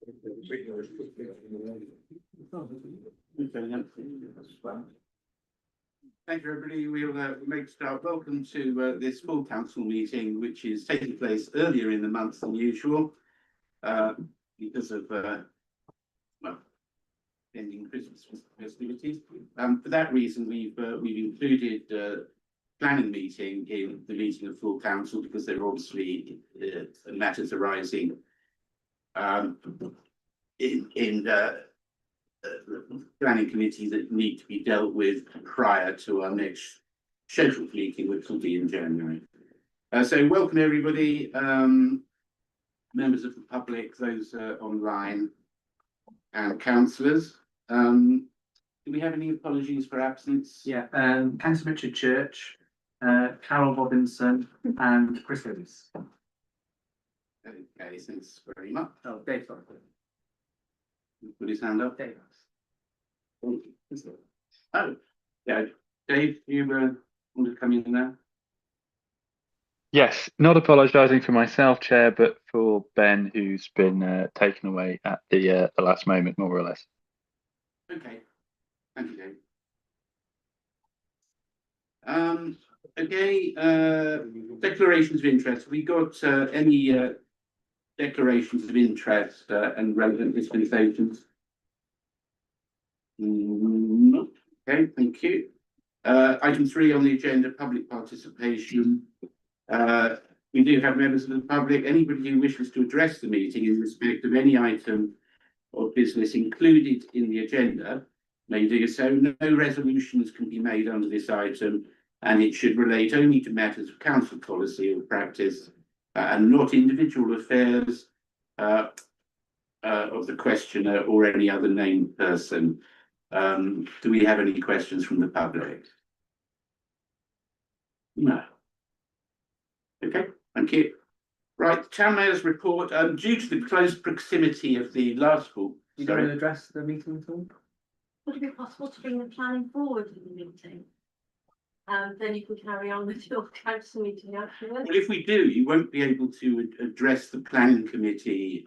Thank you, everybody. We'll make a start. Welcome to this full council meeting, which is taking place earlier in the month than usual because of well, ending Christmas festivities. For that reason, we've included planning meeting in the meeting of full council because there are obviously matters arising in planning committee that need to be dealt with prior to our next scheduled meeting, which will be in January. So welcome everybody, members of the public, those online, and councillors. Do we have any apologies for absence? Yeah, Councillor Richard Church, Carol Robinson, and Chris Lewis. Okay, thanks very much. Oh, Dave, sorry. Put his hand up. Dave. Oh, yeah, Dave, you want to come in there? Yes, not apologising for myself, Chair, but for Ben, who's been taken away at the last moment, more or less. Okay, thank you, Dave. Okay, declarations of interest. Have we got any declarations of interest and relevant dispensations? No. Okay, thank you. Item 3 on the agenda, public participation. We do have members of the public. Anybody who wishes to address the meeting in respect of any item of business included in the agenda may do so. No resolutions can be made under this item, and it should relate only to matters of council policy or practice and not individual affairs of the questioner or any other named person. Do we have any questions from the public? No. Okay, thank you. Right, Town Mayor's report. Due to the close proximity of the last school. Do you want to address the meeting at all? Would it be possible to bring the planning forward in the meeting? Then you can carry on with your council meeting afterwards. Well, if we do, you won't be able to address the planning committee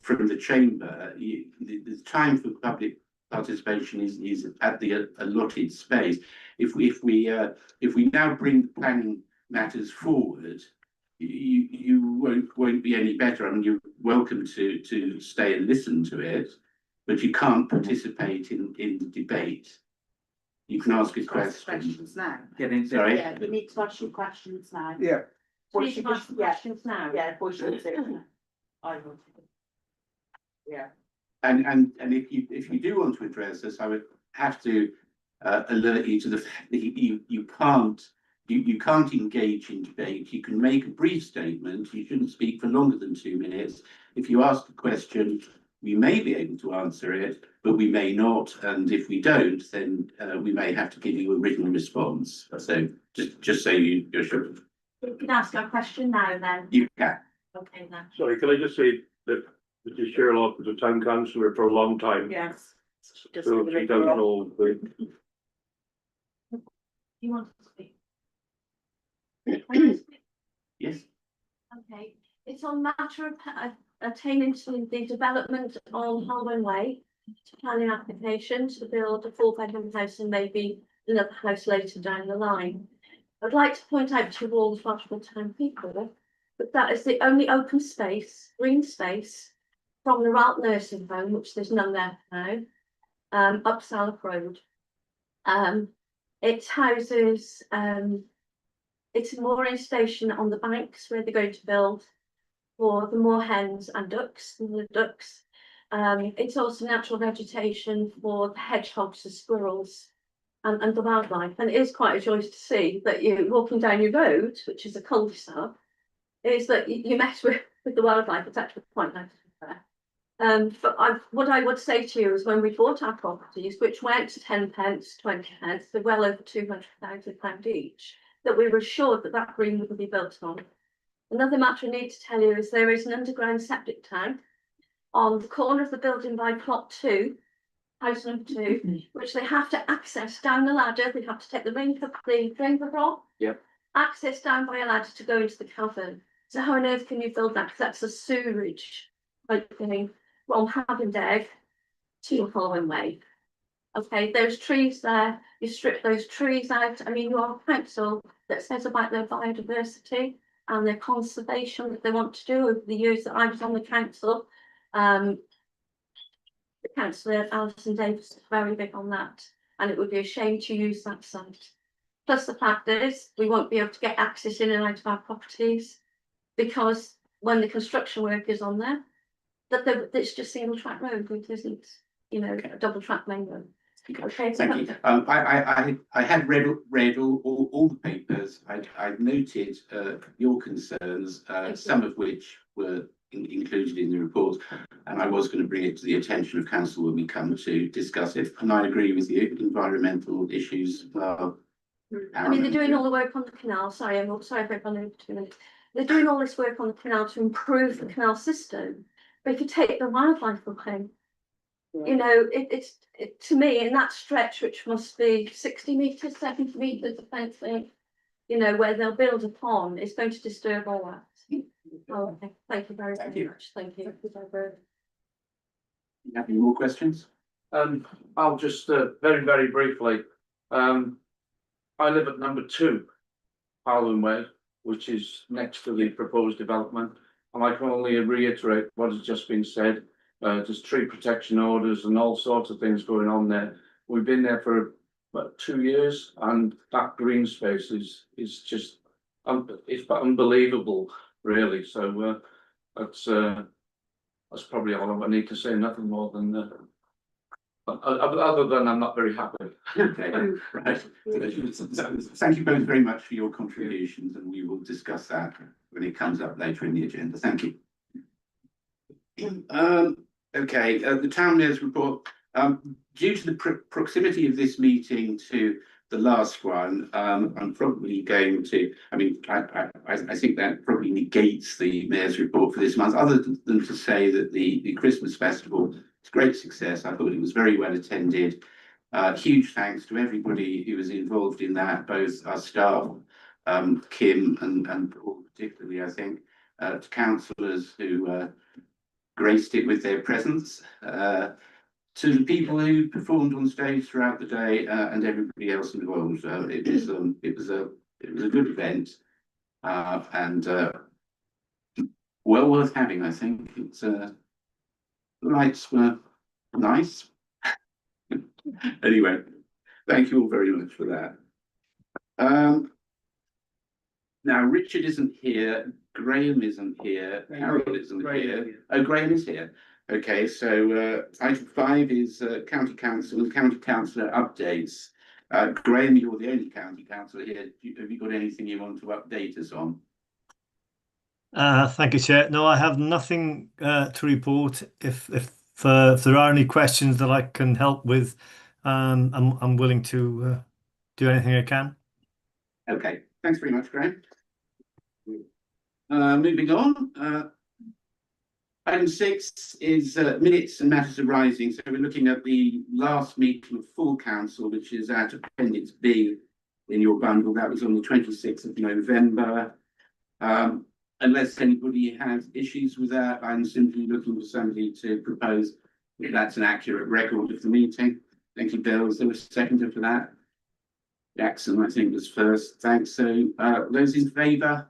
from the chamber. The time for public participation is at the allotted space. If we now bring the planning matters forward, you won't be any better. I mean, you're welcome to stay and listen to it, but you can't participate in the debate. You can ask a question. Questions now. Sorry? Yeah, we need to ask you questions now. Yeah. Please ask the questions now. Yeah, questions. I will. Yeah. And if you do want to address this, I would have to alert you to the fact that you can't engage in debate. You can make a brief statement. You shouldn't speak for longer than 2 minutes. If you ask a question, we may be able to answer it, but we may not. And if we don't, then we may have to give you a written response. So just so you're sure. You can ask our question now then. You can. Okay then. Sorry, can I just say that Mrs. Sherlock was a town councillor for a long time, Yes. so she does know the. You want to speak? Yes. Okay, it's on matter of attaining to the development on Holborn Way, to planning application to build a 4-bedroom house and maybe another house later down the line. I'd like to point out to all the Welshpool town people that that is the only open space, green space, from the Ralt nursing home, which there's none there now, up Salop Road. It houses it's a mooring station on the banks where they're going to build for the moorhens and ducks, the ducks. It's also natural vegetation for the hedgehogs, the squirrels, and the wildlife. And it is quite a joy to see that you're walking down your road, which is a cul-de-sac, is that you mess with the wildlife. It's actually quite nice to be there. But what I would say to you is when we bought our properties, which went to 10 pence, 20 pence, they're well over £200,000 each, that we were assured that that green would be built on. Another matter I need to tell you is there is an underground septic tank on the corner of the building by plot 2, house number 2, which they have to access down the ladder. They have to take the ring off. Yep. Access down by a ladder to go into the cavern. So how on earth can you build that? Because that's a sewerage type thing. from Havendegg to Holwyn Way. Okay, those trees there, you strip those trees out. I mean, you are a council that says about their biodiversity and their conservation that they want to do over the years that I was on the council. The councillor Alison Davis is very big on that, and it would be a shame to use that site. Plus the fact is, we won't be able to get access in and out of our properties because when the construction work is on there, it's just single track road, it isn't, you know, a double track main road. Okay, Thank you. I had read all the papers. I noted your concerns, some of which were included in the report, and I was going to bring it to the attention of council when we come to discuss it. And I agree with you. Environmental issues are I mean, they're doing all the work on the canal. Sorry, I'm sorry if I've gone over 2 minutes. They're doing all this work on the canal to improve the canal system. But if you take the wildlife away, you know, it's to me in that stretch, which must be 60 metres, 70 metres of fencing, you know, where they'll build a pond, it's going to disturb all that. Oh, okay. Thank you very, very much. Thank you. You have any more questions? I'll just very, very briefly. I live at number 2 Harlan Way, which is next to the proposed development, and I can only reiterate what has just been said. There's tree protection orders and all sorts of things going on there. We've been there for about 2 years, and that green space is just it's unbelievable, really. So that's probably all I need to say. Nothing more than that. Other than I'm not very happy. Okay, right. Thank you both very much for your contributions, and we will discuss that when it comes up later in the agenda. Thank you. Okay, the town mayor's report. Due to the proximity of this meeting to the last one, I'm probably going to. I mean, I think that probably negates the mayor's report for this month, other than to say that the Christmas festival. It's a great success. I thought it was very well attended. Huge thanks to everybody who was involved in that, both our staff, Kim and Paul particularly, I think, to councillors who graced it with their presence, to the people who performed on stage throughout the day, and everybody else involved. It was a good event, and well worth having. I think it's. The lights were nice. Anyway, thank you all very much for that. Now, Richard isn't here, Graham isn't here, Carol isn't here. Oh, Graham is here. Okay, so item 5 is county council and county councillor updates. Graham, you're the only county councillor here. Have you got anything you want to update us on? Thank you, Chair. No, I have nothing to report. If there are any questions that I can help with, I'm willing to do anything I can. Okay, thanks very much, Graham. Moving on. Item 6 is minutes and matters arising. So we're looking at the last meeting of full council, which is at Appendix B in your bundle. That was on the 26th of November. Unless anybody has issues with that, I'm simply looking for somebody to propose if that's an accurate record of the meeting. Thank you, Bill. Was there a seconder for that? Jackson, I think, was first. Thanks. So those in favour?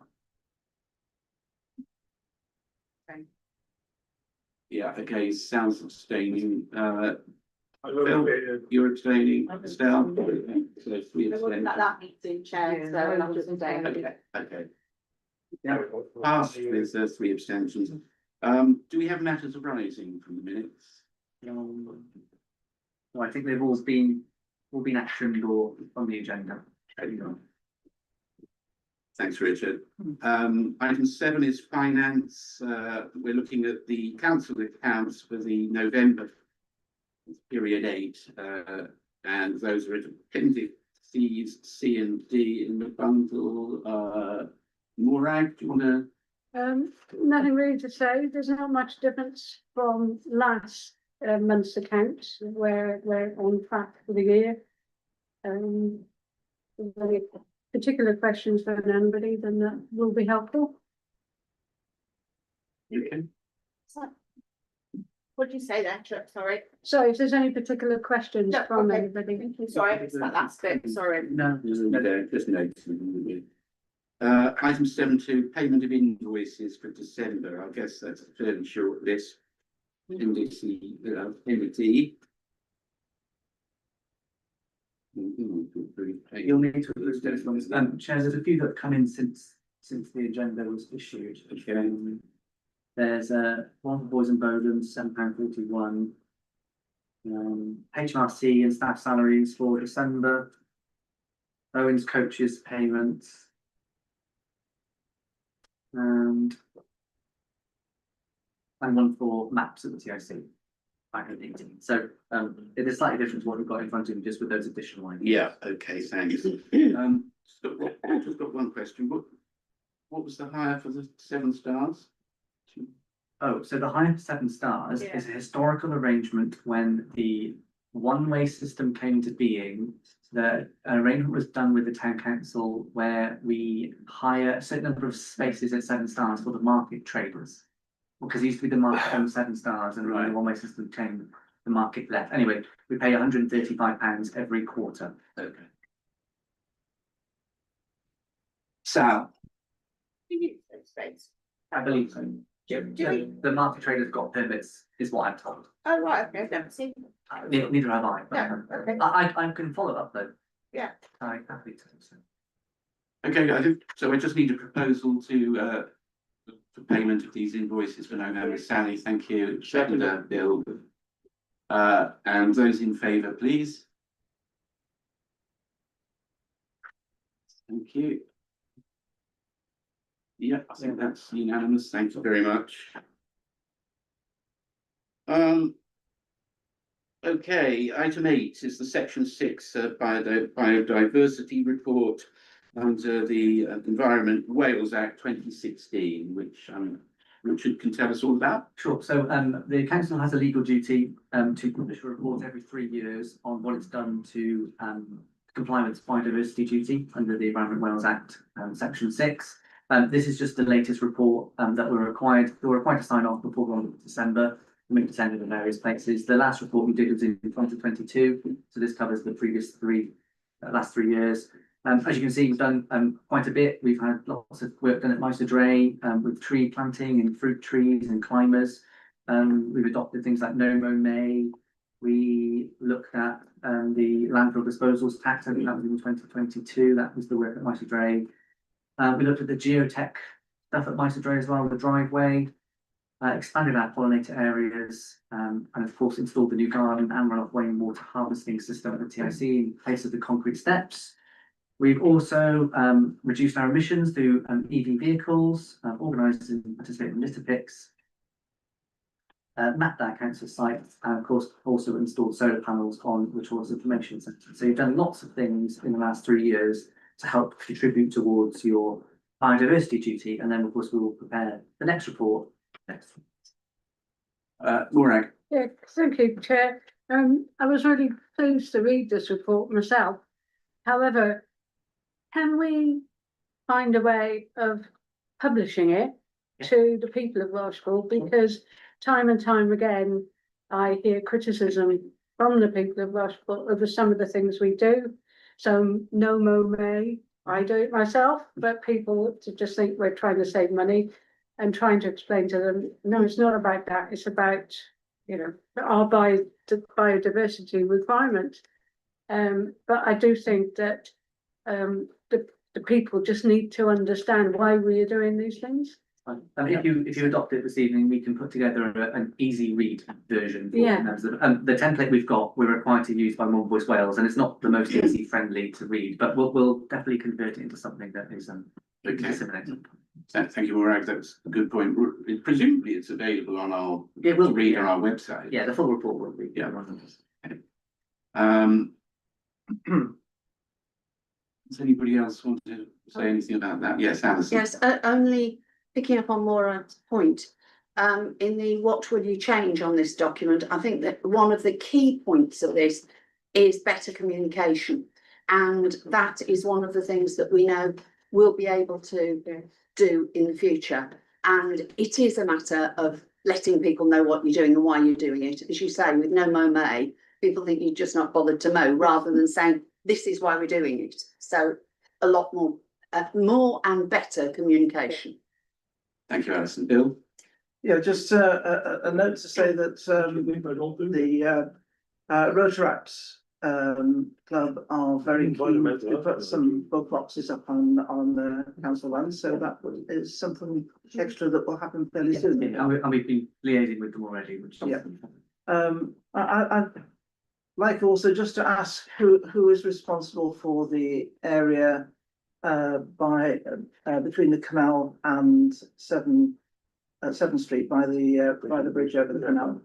Okay. Yeah, okay, sounds abstaining. I will You're abstaining, Estelle? So 3 I wasn't at abstaining. that meeting, Chair, so I'm just saying. Okay. Yeah, passed with 3 abstentions. Do we have matters arising from the minutes? No, I think they've all been actioned or on the agenda. Thanks, Richard. Item 7 is finance. We're looking at the council accounts for the November period 8, and those are at appendices C and D in the bundle. Morag, do you want to? Nothing really to say. There's not much difference from last month's accounts where we're on track for the year. If there's any particular questions for anybody, then that will be helpful. Okay. What did you say there, Chuck? Sorry. So if there's any particular questions No, from okay. anybody. Sorry, I missed that last bit, sorry. No, Just noticing. Item 7.2, payment of invoices for December. I guess that's a fairly short list. Indexy, MD. you'll need to approve those ones. Chair, there's a few that have come in since the agenda was issued. Okay. There's one for Boys and Bowden, £7.41. HMRC and staff salaries for December. Owen's coaches payments. And one for maps at the TIC. 518. So it is slightly different to what we've got in front of you, just with those additional items. Yeah, okay, thanks. Just got one question. What was the hire for the 7 stars? Oh, so the hire for 7 stars Yeah. is a historical arrangement when the one-way system came to being. The arrangement was done with the town council where we hire a certain number of spaces at 7 stars for the market traders. Because it used to be the market on 7 stars, and when the one-way system came, the market left. Anyway, we pay £135 every quarter. Okay. Sal, I believe so. The market traders got permits, is what I'm told. Oh, right, okay, I've never seen. Neither have I, but No, okay. I can follow up though. Yeah. I'm happy to. So. okay, I just need a proposal to for payment of these invoices for November. Sally, thank you. Seconder, Bill. And those in favour, please. Thank you. Yeah, I think that's unanimous. Thank you very much. Okay, item 8 is the section 6 biodiversity report under the Environment Wales Act 2016, which Richard can tell us all about. Sure. So the council has a legal duty to publish a report every 3 years on what it's done to comply with its biodiversity duty under the Environment Wales Act section 6. This is just the latest report that we're required to sign off before the end of December. We attended in various places. The last report we did was in 2022, so this covers the previous last 3 years. As you can see, we've done quite a bit. We've had lots of work done at Mice Dre with tree planting and fruit trees and climbers. We've adopted things like No Mow May. We looked at the landfill disposals tax. I think that was in 2022. That was the work at Mice Dre. We looked at the geotech stuff at Mice Dre as well, the driveway. Expanded our pollinator areas, and of course installed the new garden and runoff rainwater harvesting system at the TIC in place of the concrete steps. We've also reduced our emissions through EV vehicles, organised and participated in litter picks, mapped our council sites, and of course also installed solar panels on the Tourist Information Centre. So you've done lots of things in the last 3 years to help contribute towards your biodiversity duty, and then of course we will prepare the next report. Next. Morag. Yeah, thank you, Chair. I was really pleased to read this report myself. However, can we find a way of publishing it to the people of Welshpool? Because time and time again, I hear criticism from the people of Welshpool over some of the things we do. So No Mow May, I do it myself, but people just think we're trying to save money. And trying to explain to them, no, it's not about that. It's about, our biodiversity requirement. But I do think that the people just need to understand why we are doing these things. If you adopt it this evening, we can put together an easy read version. Yeah. The template we've got, we're required to use by More Voice Wales, and it's not the most easy friendly to read, but we'll definitely convert it into something that is disseminated. Thank you, Morag. That's a good point. Presumably, it's available on our on our website. Yeah, the full report will be. Yeah. Does anybody else want to say anything about that? Yes, Alison. Yes, only picking up on Morag's point. In the what will you change on this document, I think that one of the key points of this is better communication. And that is one of the things that we know we'll be able to do in the future. And it is a matter of letting people know what you're doing and why you're doing it. As you say, with no mow May, people think you've just not bothered to mow, rather than saying, this is why we're doing it. So a lot more and better communication. Thank you, Alison. Bill? Yeah, just a note to say that the Rotaracts Club are very keen to put some bug boxes up on the council land, so that is something extra that will happen fairly soon. And we've been liaising with them already, which. Yeah. I'd like also just to ask who is responsible for the area between the canal and 7th Street by the bridge over the canal.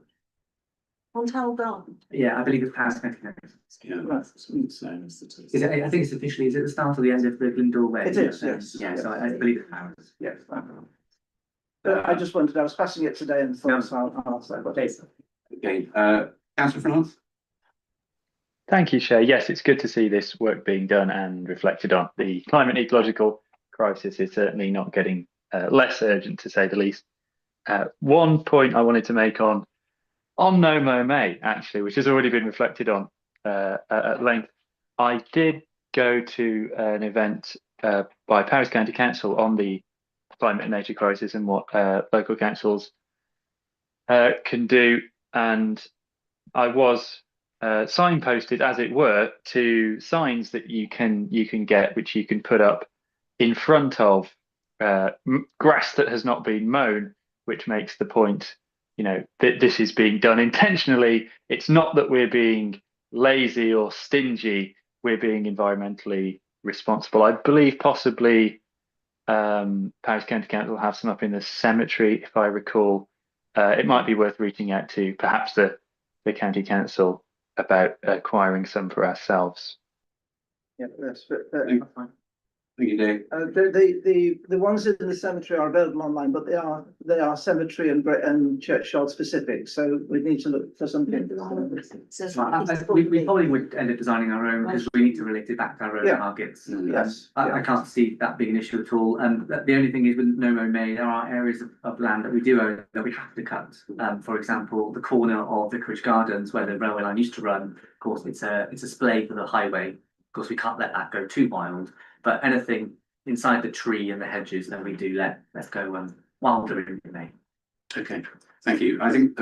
On Tower Garden. Yeah, I believe it's past mechanisms. Yeah, Right. Is it, I think it's officially, is it the start or the end of the Glyndor Way? It is, yes. Yeah, so I believe it's Paris. Yes. I just wondered, I was passing it today and thought I'll say what it is. Okay, Councillor France? Thank you, Chair. Yes, it's good to see this work being done and reflected on. The climate and ecological crisis is certainly not getting less urgent, to say the least. One point I wanted to make on No Mow May, actually, which has already been reflected on at length. I did go to an event by Paris County Council on the climate and nature crisis and what local councils can do, and I was signposted, as it were, to signs that you can get, which you can put up in front of grass that has not been mown, which makes the point, you know, that this is being done intentionally. It's not that we're being lazy or stingy, we're being environmentally responsible. I believe possibly Paris County Council have some up in the cemetery, if I recall. It might be worth reaching out to perhaps the county council about acquiring some for ourselves. Yeah, that's fine. Thank you, Dave. The ones in the cemetery are available online, but they are cemetery and churchyard specific, so we need to look for something. We probably would end up designing our own, because we need to relate it back to our own targets. Yes. I can't see that being an issue at all. And the only thing is, with No Mow May, there are areas of land that we do own that we have to cut. For example, the corner of Vicarage Gardens where the railway line used to run, of course, it's a splay for the highway. Of course, we can't let that go too wild. But anything inside the tree and the hedges, then we do let's go wilder in May. Okay, thank you. I think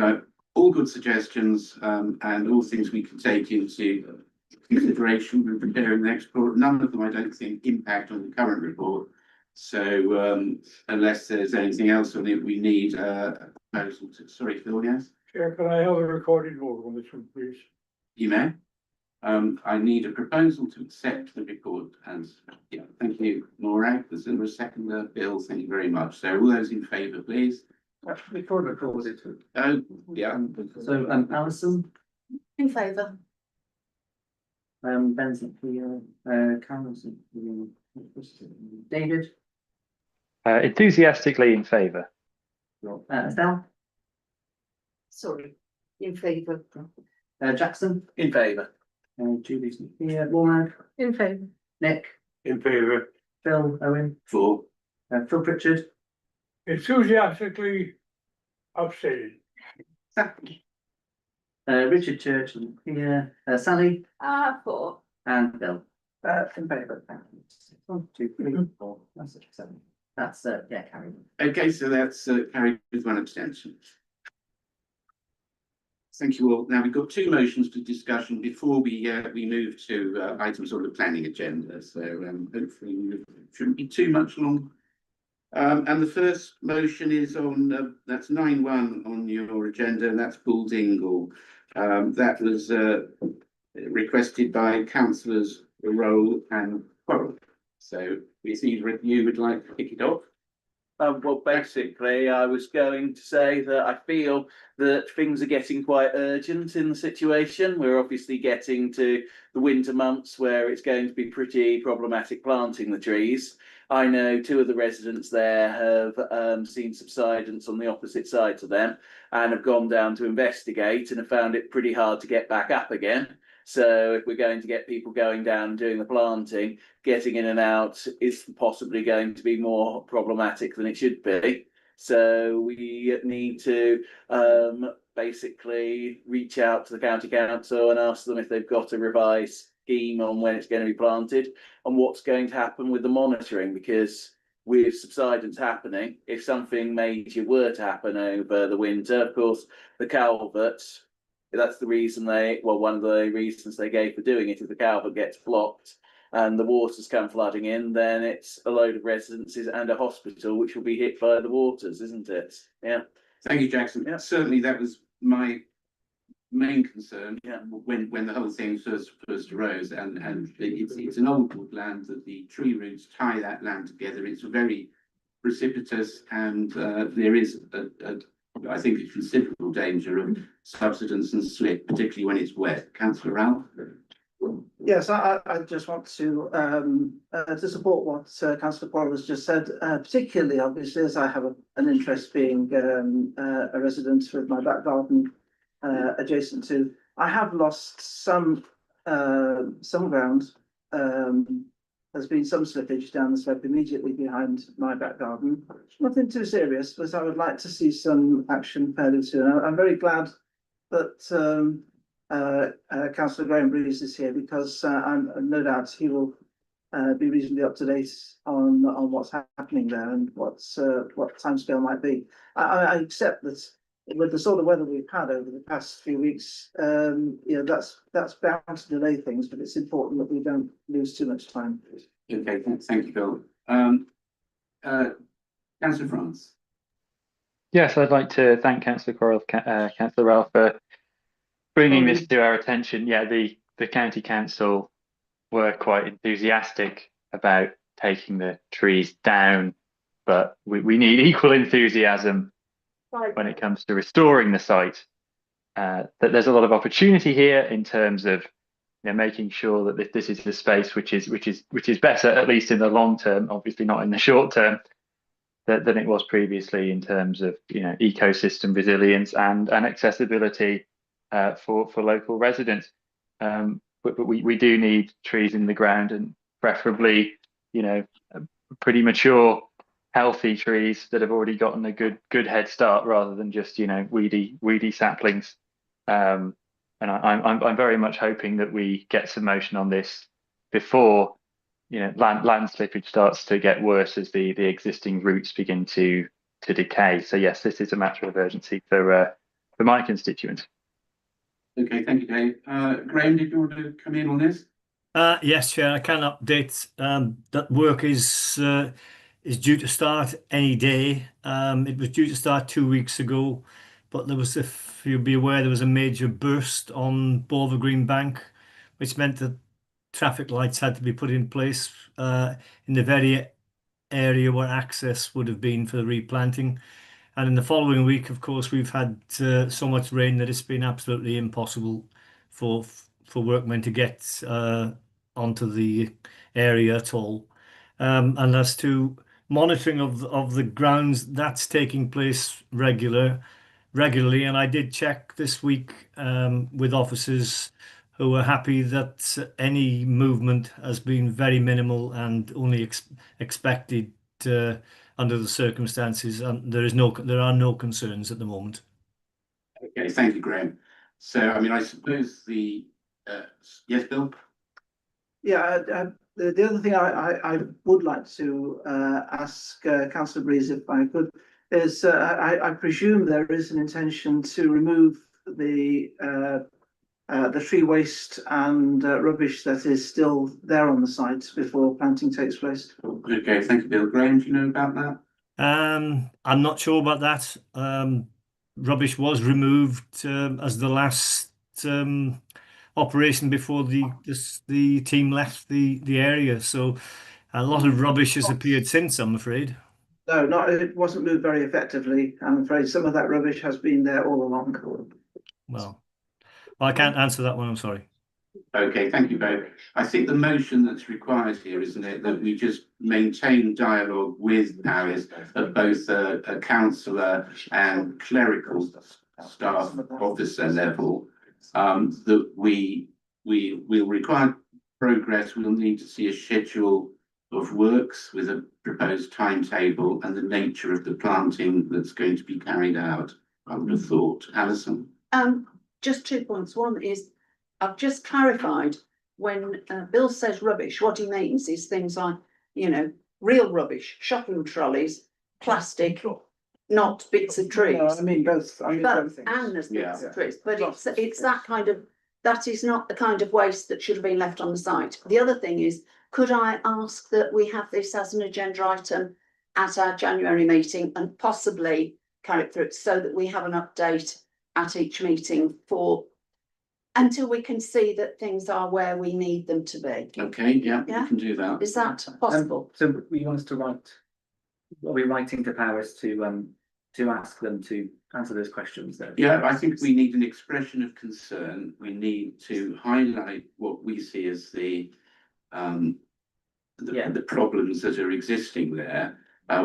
all good suggestions and all things we can take into consideration when preparing the next report. None of them, I don't think, impact on the current report. So unless there's anything else on it, we need a proposal to. Sorry, Phil. Yes. Chair, can I have a recorded vote on this one, please? You may. I need a proposal to accept the report, and yeah, thank you, Maura. There's a second, Bill. Thank you very much. So all those in favour, please. Before the call, was it? Oh, yeah. So Alison, In favour. Ben's not here, Cameron's not here, David, Enthusiastically in favour. Estelle, Sorry, in favour. Jackson, In favour. Julie's not here, Morag, In favour. Nick, In favour. Phil, Owen, For. Phil Pritchard, Enthusiastically abstain. Richard Church not here, Sally, For. and Bill. In favour. 1, 2, 3, 4, that's 7. That's yeah, carried. Okay, so that's carried with one abstention. Thank you all. Now we've got two motions for discussion before we move to items on the planning agenda. So hopefully it shouldn't be too much long. And the first motion is on that's 9.1 on your agenda, and that's Bull Dingle. That was requested by councillors Roll and Quarrel. So if either of you would like to kick it off. Well, basically, I was going to say that I feel that things are getting quite urgent in the situation. We're obviously getting to the winter months where it's going to be pretty problematic planting the trees. I know 2 of the residents there have seen subsidence on the opposite side to them and have gone down to investigate and have found it pretty hard to get back up again. So if we're going to get people going down and doing the planting, getting in and out is possibly going to be more problematic than it should be. So we need to basically reach out to the county council and ask them if they've got a revised scheme on when it's going to be planted and what's going to happen with the monitoring, because with subsidence happening, if something major were to happen over the winter, of course, the culverts, that's the reason one of the reasons they gave for doing it is the culvert gets blocked and the waters come flooding in, then it's a load of residences and a hospital which will be hit by the waters, isn't it? Yeah. Thank you, Jackson. Yeah. Certainly that was my main concern. Yeah. When the whole thing first arose, and it's an old woodland that the tree roots tie that land together. It's very precipitous, and there is I think a considerable danger of subsidence and slip, particularly when it's wet. Councillor Ralph. Yes, I just want to support what Councillor Quarrell has just said, particularly obviously as I have an interest being a resident with my back garden adjacent to. I have lost some ground. There's been some slippage down the slope immediately behind my back garden. Nothing too serious, but I would like to see some action fairly soon. I'm very glad that Councillor Graham Breeze is here, because I'm no doubt he will be reasonably up to date on what's happening there and what timescale might be. I accept that with the sort of weather we've had over the past few weeks, that's bound to delay things, but it's important that we don't lose too much time. Okay, thank you, Bill. Councillor France. Yes, I'd like to thank Councillor Quarrell, Councillor Ralph for bringing this to our attention. Yeah, the county council were quite enthusiastic about taking the trees down, but we need equal enthusiasm when it comes to restoring the site. That there's a lot of opportunity here in terms of making sure that this is a space which is better, at least in the long term, obviously not in the short term, than it was previously in terms of ecosystem resilience and accessibility for local residents. But we do need trees in the ground, and preferably pretty mature, healthy trees that have already gotten a good head start, rather than just weedy saplings. And I'm very much hoping that we get some motion on this before land slippage starts to get worse as the existing roots begin to decay. So yes, this is a matter of urgency for my constituents. Okay, thank you, Dave. Graham, did you want to come in on this? Yes, Chair, I can update that work is due to start any day. It was due to start 2 weeks ago, but there was, if you'll be aware, there was a major burst on Bolver Green Bank, which meant that traffic lights had to be put in place in the very area where access would have been for the replanting. And in the following week, of course, we've had so much rain that it's been absolutely impossible for workmen to get onto the area at all. And as to monitoring of the grounds, that's taking place regularly. And I did check this week with officers who were happy that any movement has been very minimal and only expected under the circumstances, and there are no concerns at the moment. Okay, thank you, Graham. So, I mean, I suppose yes, Bill? Yeah, the other thing I would like to ask Councillor Breeze, if I could, is I presume there is an intention to remove the tree waste and rubbish that is still there on the site before planting takes place. Okay, thank you, Bill. Graham, do you know about that? I'm not sure about that. Rubbish was removed as the last operation before the team left the area. So a lot of rubbish has appeared since, I'm afraid. No, it wasn't moved very effectively. I'm afraid some of that rubbish has been there all along. Well, I can't answer that one, I'm sorry. Okay, thank you both. I think the motion that's required here, isn't it, that we just maintain dialogue with Paris at both a councillor and clerical staff officer level, that we will require progress. We'll need to see a schedule of works with a proposed timetable and the nature of the planting that's going to be carried out? I would have thought. Alison? Just 2 points. One is, I've just clarified, when Bill says rubbish, what he means is things like, real rubbish, shopping trolleys, plastic, not bits of trees. No, I mean both, I mean But, both things. and there's bits Yeah. of trees, but it's that kind of, that is not the kind of waste that should have been left on the site. The other thing is, could I ask that we have this as an agenda item at our January meeting and possibly carry it through so that we have an update at each meeting until we can see that things are where we need them to be. Okay, yeah, Yeah. we can do that. Is that possible? So we want us to write, are we writing to Paris to ask them to answer those questions then? Yeah, I think we need an expression of concern. We need to highlight what we see as the problems that are existing there.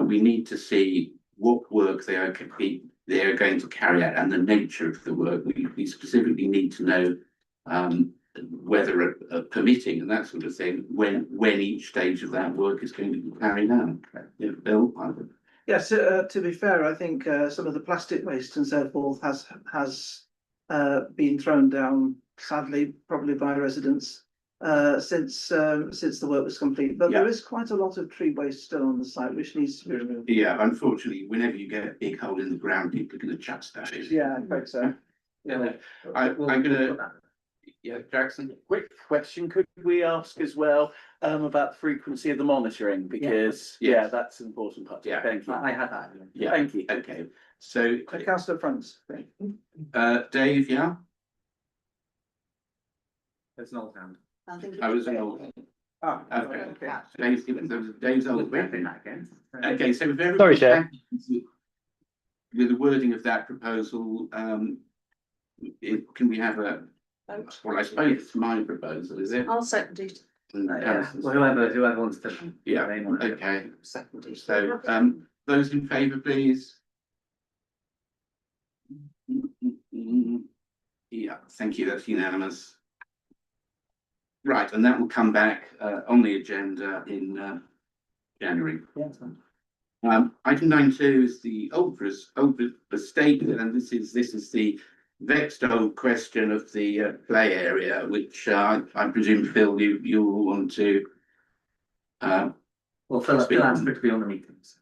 We need to see what work they are going to carry out and the nature of the work. We specifically need to know whether a permitting and that sort of thing, when each stage of that work is going to be carried out. Yeah, Bill? Yes, to be fair, I think some of the plastic waste and so forth has been thrown down, sadly, probably by residents since the work was complete. But there is quite a lot of tree waste still on the site, which needs to be removed. Yeah, unfortunately, whenever you get a big hole in the ground, people are going to chuck stuff in. Yeah, I think so. Yeah, I'm gonna. Yeah, Jackson. Quick question, could we ask as well about the frequency of the monitoring? Because, Yes. that's an important part. Yeah. Thank you. I had that. Yeah. Thank you. Okay. So, Councillor Frantz. Dave, yeah, There's an old hand. I think I was an old. Okay. Dave's old. Okay, so if everybody's Sorry, Chair. happy with the wording of that proposal, can we have a? Well, I suppose it's my proposal, is it? I'll second it. Well, whoever wants to. Yeah, name on it. okay. Second it. So, those in favour, please. Yeah, thank you, that's unanimous. Right, and that will come back on the agenda in January. Item 9.2 is the old estate, and this is the vexed old question of the play area, which I presume, Phil, you will want to. Well, Phil asked for it to be on the meetings.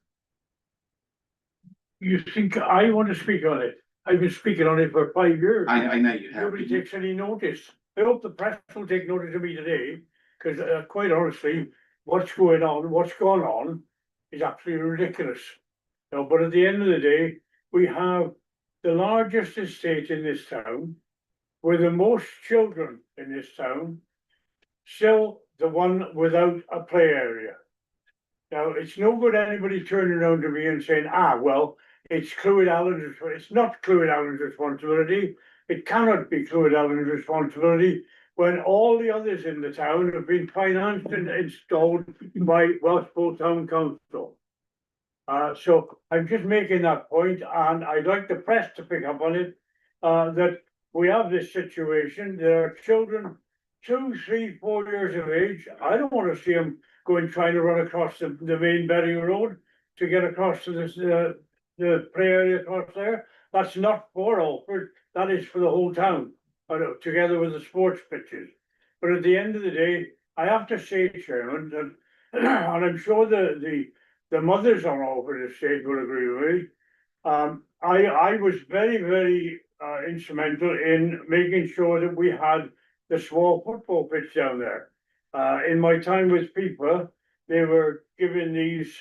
You think I want to speak on it? I've been speaking on it for 5 years. I know you have. Nobody takes any notice. I hope the press will take notice of me today, because quite honestly, what's gone on is absolutely ridiculous. Now, but at the end of the day, we have the largest estate in this town, with the most children in this town, still the one without a play area. Now, it's no good anybody turning around to me and saying, well, it's Clwyd Allen's, it's not Clwyd Allen's responsibility. It cannot be Clwyd Allen's responsibility when all the others in the town have been financed and installed by Welshpool Town Council. So I'm just making that point, and I'd like the press to pick up on it, that we have this situation. There are children 2, 3, 4 years of age. I don't want to see them trying to run across the main Berry Road to get across to this the play area across there. That's not for Alford, that is for the whole town, together with the sports pitches. But at the end of the day, I have to say, Chairman, that, and I'm sure the mothers on Alford Estate will agree with me, I was very, very instrumental in making sure that we had the small football pitch down there. In my time with FIFA, they were giving these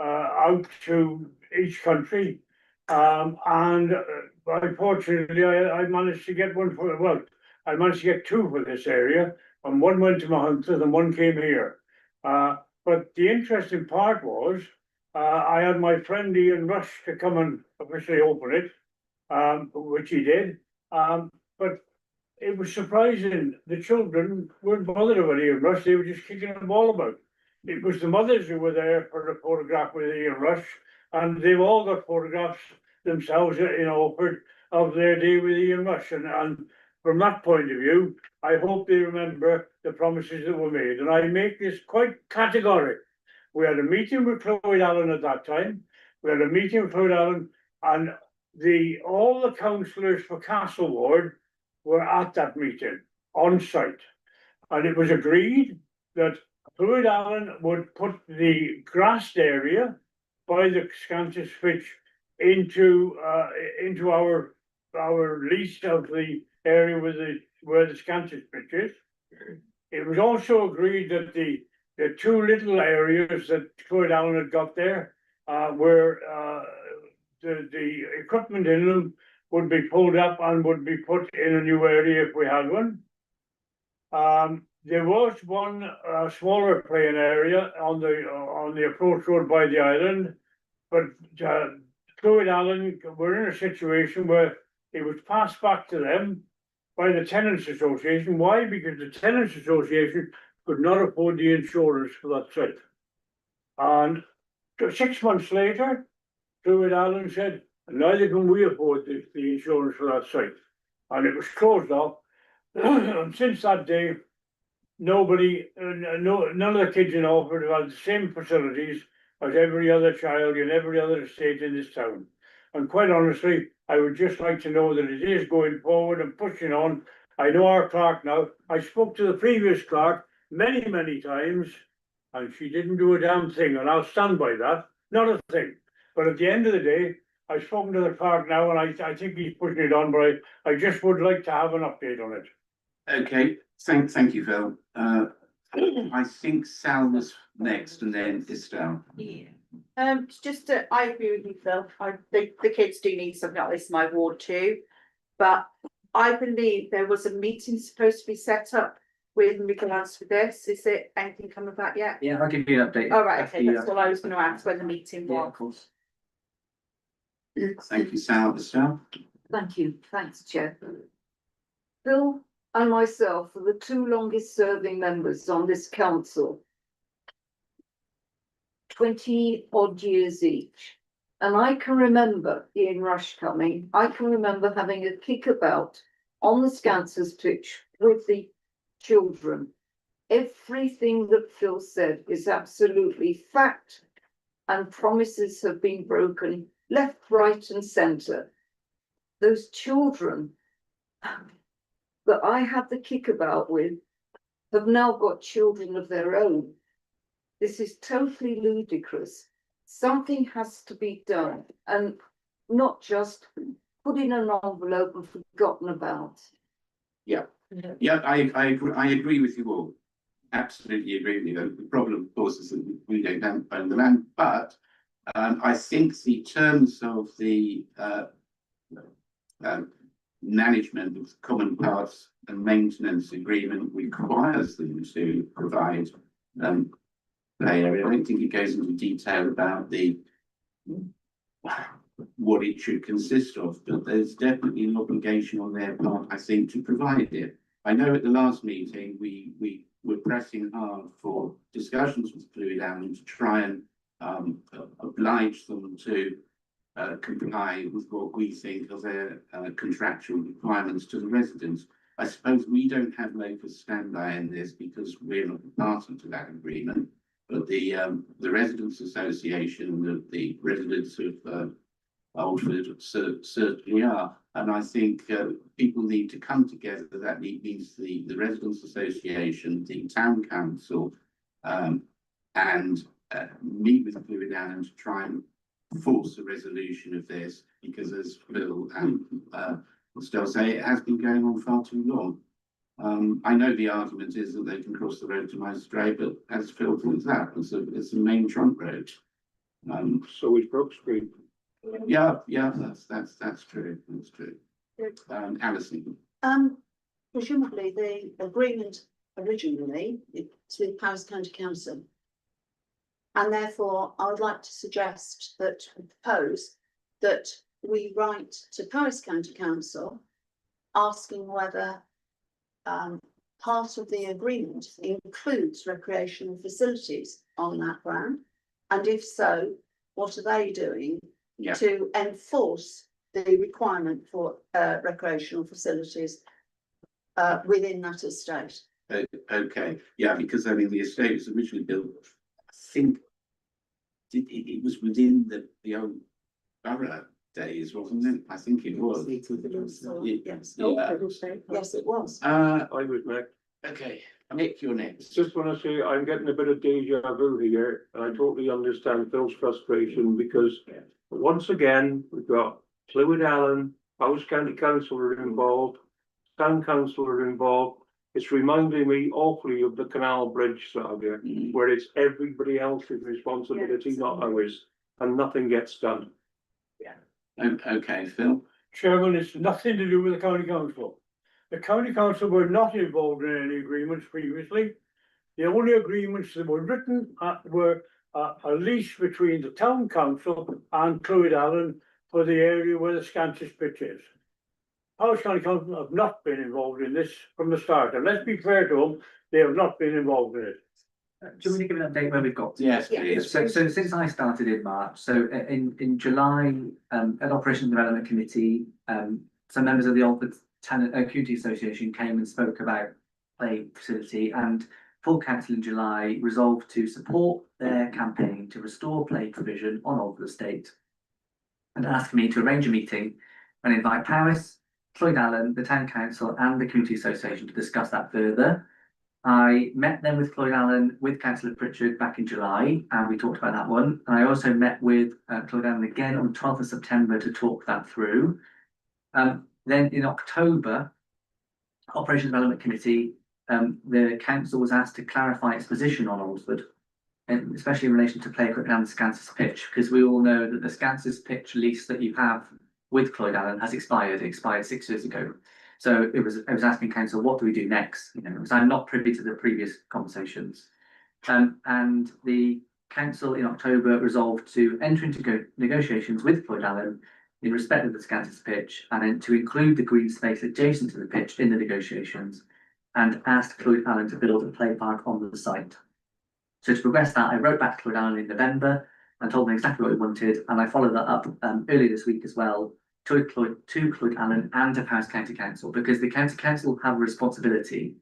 out to each country, and unfortunately, I managed to get one I managed to get 2 for this area, and one went to Mahunted and one came here. But the interesting part was, I had my friend Ian Rush to come and officially open it, which he did. But it was surprising, the children weren't bothered about Ian Rush, they were just kicking the ball about. It was the mothers who were there for the photograph with Ian Rush, and they've all got photographs themselves in Alford of their day with Ian Rush. And from that point of view, I hope they remember the promises that were made. And I make this quite categoric. We had a meeting with Clwyd Allen at that time. We had a meeting with Clwyd Allen, and all the councillors for Castle Ward were at that meeting on site. And it was agreed that Clwyd Allen would put the grassed area by the Scantus Fitch into our lease of the area where the Scantus Fitch is. It was also agreed that the two little areas that Clwyd Allen had got there, where the equipment in them would be pulled up and would be put in a new area if we had one. There was one smaller playing area on the approach road by the island, but Clwyd Allen were in a situation where it was passed back to them by the Tenants Association. Why? Because the Tenants Association could not afford the insurance for that site. And 6 months later, Clwyd Allen said, neither can we afford the insurance for that site. And it was closed off. And since that day, none of the kids in Orford have had the same facilities as every other child in every other estate in this town. And quite honestly, I would just like to know that it is going forward and pushing on. I know our clerk now. I spoke to the previous clerk many, many times, and she didn't do a damn thing, and I'll stand by that. Not a thing. But at the end of the day, I've spoken to the clerk now, and I think he's pushing it on, but I just would like to have an update on it. Okay, thank you, Phil. I think Sal was next and then Estelle. Yeah. I agree with you, Phil. The kids do need something like this in my ward too. But I believe there was a meeting supposed to be set up with regards to this. Is it anything come of that yet? Yeah, I'll give you an update. All right, okay, that's what I was going to ask when the meeting Yeah, was. of course. Thank you, Sal. Estelle. Thank you, thanks, Chair. Phil and myself are the two longest serving members on this council. 20 odd years each. And I can remember Ian Rush coming, I can remember having a kickabout on the Scancers pitch with the children. Everything that Phil said is absolutely fact, and promises have been broken left, right and centre. Those children that I had the kickabout with have now got children of their own. This is totally ludicrous. Something has to be done, and not just put in an envelope and forgotten about. Yeah, I agree with you all. Absolutely agree with you. The problem, of course, is that we don't own the land, but I think the terms of the management of common parts and maintenance agreement requires them to provide play area. I don't think it goes into detail about what it should consist of, but there's definitely an obligation on their part, I think, to provide it. I know at the last meeting we were pressing hard for discussions with Clwyd Allen to try and oblige them to comply with what we think are their contractual requirements to the residents. I suppose we don't have locus standi in this because we're not a party to that agreement, but the Residents Association, the residents of Oldford certainly are. And I think people need to come together. That means the Residents Association, the Town Council, and meet with Clwyd Allen to try and force a resolution of this, because as Phil and Estelle say, it has been going on far too long. I know the argument is that they can cross the road to Magistrate, but as Phil points out, it's a main trunk road. So is Brook Street. Yeah, that's true. That's true. Alison. Presumably the agreement originally is with Powys County Council. And therefore, I would like to suggest that we propose that we write to Powys County Council asking whether part of the agreement includes recreational facilities on that ground. And if so, what are they doing to enforce the requirement for recreational facilities within that estate? Okay, yeah, because I mean the estate was originally built, I think, it was within the old borough days, wasn't it? I think it was. Yes. Yeah. Yes, it was. I was next. Okay, Nick, you're next. Just want to say I'm getting a bit of deja vu here, and I totally understand Phil's frustration because once again, we've got Clwyd Allen, Powys County Council are involved, Town Council are involved. It's reminding me awfully of the Canal Bridge saga, where it's everybody else's responsibility, not ours, and nothing gets done. Okay, Phil. Chairman, it's nothing to do with the county council. The county council were not involved in any agreements previously. The only agreements that were written were a lease between the town council and Clwyd Allen for the area where the Scansis pitch is. Powys County Council have not been involved in this from the start, and let's be fair to them, they have not been involved in it. Do you want me to give an update where we've got to? Yes, Yeah. please. So since I started in March, so in July, at Operations Development Committee, some members of the Oldford Community Association came and spoke about play facility, and full council in July resolved to support their campaign to restore play provision on Oldford Estate, and asked me to arrange a meeting and invite Powys, Clwyd Allen, the Town Council, and the Community Association to discuss that further. I met them with Clwyd Allen, with Councillor Pritchard back in July, and we talked about that one. And I also met with Clwyd Allen again on the 12th of September to talk that through. Then in October, Operations Development Committee, the council was asked to clarify its position on Alresford, and especially in relation to play equipment and the Scansis pitch, because we all know that the Scansis pitch lease that you have with Clwyd Allen has expired. It expired 6 years ago. So I was asking council, what do we do next? You know, because I'm not privy to the previous conversations. And the council in October resolved to enter into negotiations with Clwyd Allen in respect of the Scansis pitch, and then to include the green space adjacent to the pitch in the negotiations, and asked Clwyd Allen to build a play park on the site. So to progress that, I wrote back to Clwyd Allen in November and told them exactly what we wanted, and I followed that up earlier this week as well to Clwyd Allen and to Powys County Council, because the County Council have a responsibility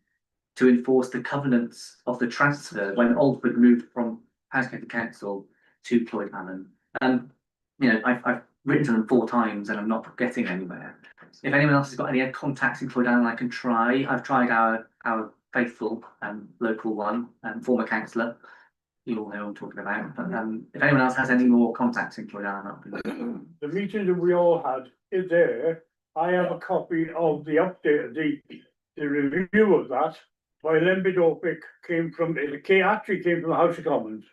to enforce the covenants of the transfer when Alresford moved from Powys County Council to Clwyd Allen. You know, I've written to them 4 times and I'm not getting anywhere. If anyone else has got any contacts in Clwyd Allen, I can try. I've tried our faithful local one, former councillor. You all know what I'm talking about. But if anyone else has any more contacts in Clwyd Allen, The meeting that we all had is there. I have a copy of the update, the review of that by Lemby Dorpick actually came from the House of Commons.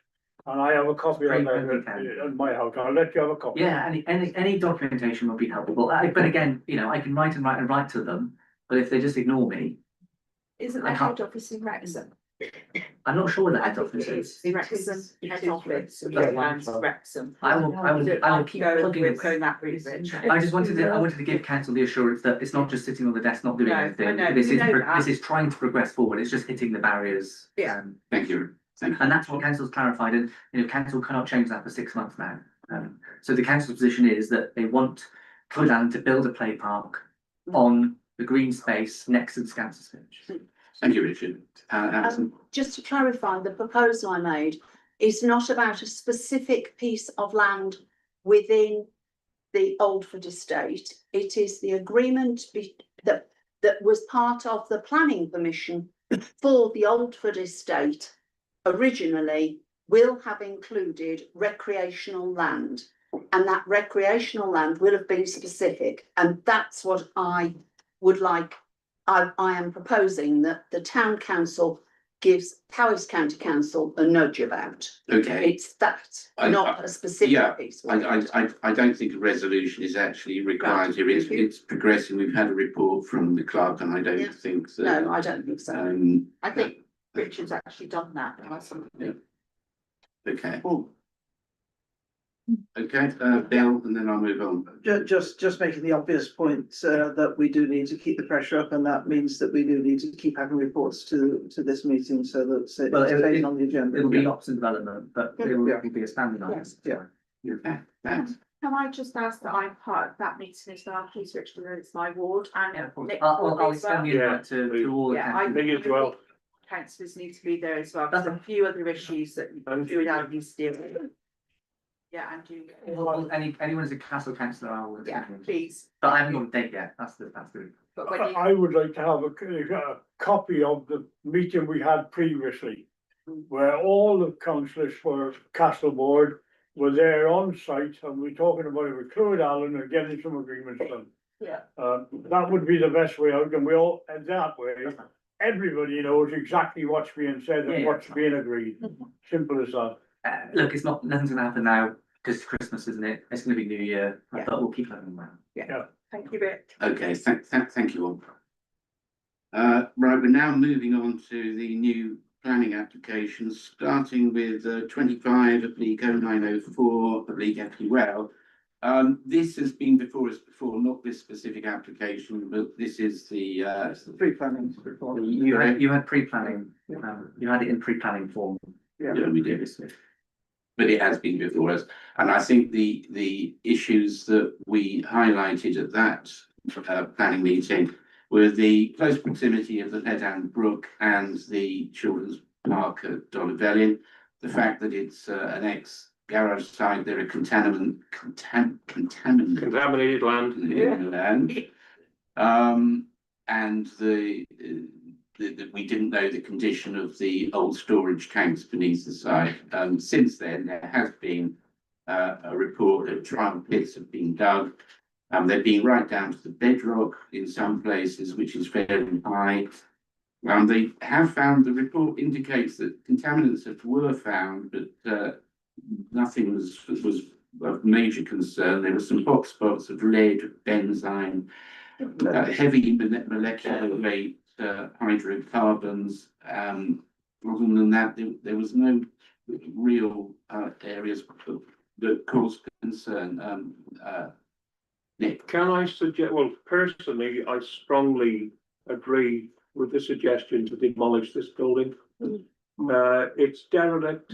And I have a copy of that at my house. I'll let you have a copy. yeah, any documentation will be helpful. But again, you know, I can write to them, but if they just ignore me, Isn't I the can't- head office in Wrexham? I'm not sure where I that think office it is. is, the Wrexham head office, Yeah. and Wrexham. I will keep plugging We're it. going that route, Rich. I wanted to give council the assurance that it's not just sitting on the desk not doing No, I anything. know, This we is know that. this is trying to progress forward. It's just hitting the barriers. Yeah. Thank you. Thank you. And that's what council's clarified, and you know, council cannot change that for 6 months now. So the council's position is that they want Clwyd Allen to build a play park on the green space next to the Scansis pitch. Thank you, Richard. Alison. Just to clarify, the proposal I made is not about a specific piece of land within the Oldford estate. It is the agreement that was part of the planning permission for the Oldford estate originally will have included recreational land, and that recreational land will have been specific, and that's what I would like. I am proposing that the town council gives Powys County Council a nudge about. Okay. It's that, not a specific Yeah, piece. I don't think a resolution is actually required here. It's progressing. We've had a report from the clerk, and I don't think that. No, I don't think so. I think Richard's actually done that. Okay. Okay, Bill, and then I'll move on. Just making the obvious point that we do need to keep the pressure up, and that means that we do need to keep having reports to this meeting so that it's staying on the agenda. It'll be ops and development, but it will be a standing item. Yeah. Okay, thanks. Can I just ask that I'm part of that meeting as well, please, Richard, it's my ward and. Yeah, of course. Nick I'll Corby as well. extend the invite to all the Yeah, I councillors. Me as well. Councillors need to be there as well, because a few other issues that Clwyd Allen needs to deal with. Yeah, and you, Or anyone who's a council councillor, I will. yeah, please. But I haven't got a date yet, that's the. But when you, I would like to have a copy of the meeting we had previously, where all the councillors for Castle Board were there on site, and we're talking about it with Clwyd Allen and getting some agreements done. yeah, That would be the best way out, and we all, and that way, everybody knows exactly what's being said Yeah, and yeah. what's being agreed. Simple as that. Look, it's nothing's gonna happen now, because it's Christmas, isn't it? It's gonna be New Year, Yeah. but we'll keep having them around. thank you, Rick. Okay, thank you all. Right, we're now moving on to the new planning applications, starting with 25/0904/FP this has been before us before, not this specific application, but this is the Pre-planning report. You had pre-planning, you had it in pre-planning form. yeah, we did. But it has been before us, and I think the issues that we highlighted at that planning meeting were the close proximity of the Ledan Brook and the Children's Park at Dolivellin, the fact that it's an ex-garage site, there are contaminated Contaminated land. And the we didn't know the condition of the old storage tanks beneath the site. Since then, there has been a report that trial pits have been dug. They've been right down to the bedrock in some places, which is fairly high. They have found, the report indicates that contaminants were found, but nothing was of major concern. There were some hot spots of lead, benzene, heavy molecular weight hydrocarbons. Other than that, there was no real areas that caused concern. Nick? Can I suggest, well, personally, I strongly agree with the suggestion to demolish this building. It's derelict.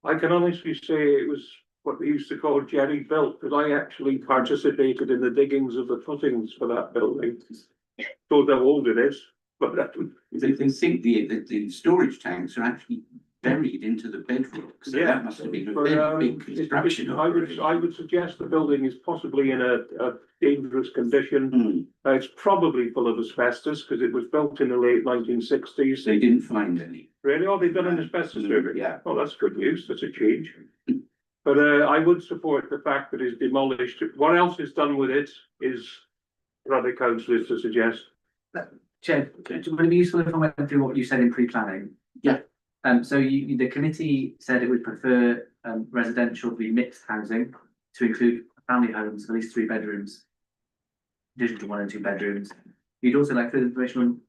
I can honestly say it was what they used to call jerry built, because I actually participated in the diggings of the footings for that building. Don't know how old it is, but They think the storage tanks are actually buried into the bedrock, so that must have been a very big construction. I would suggest the building is possibly in a dangerous condition. It's probably full of asbestos because it was built in the late 1960s. They didn't find any. Really? Oh, they've done an asbestos survey? Yeah. Oh, that's good news. That's a change. But I would support the fact that it's demolished. What else is done with it is for other councillors to suggest. Chair, would it be useful if I went through what you said in pre-planning? Yeah. So the committee said it would prefer residential to be mixed housing to include family homes of at least 3 bedrooms, in addition to 1 and 2 bedrooms. You'd also like further information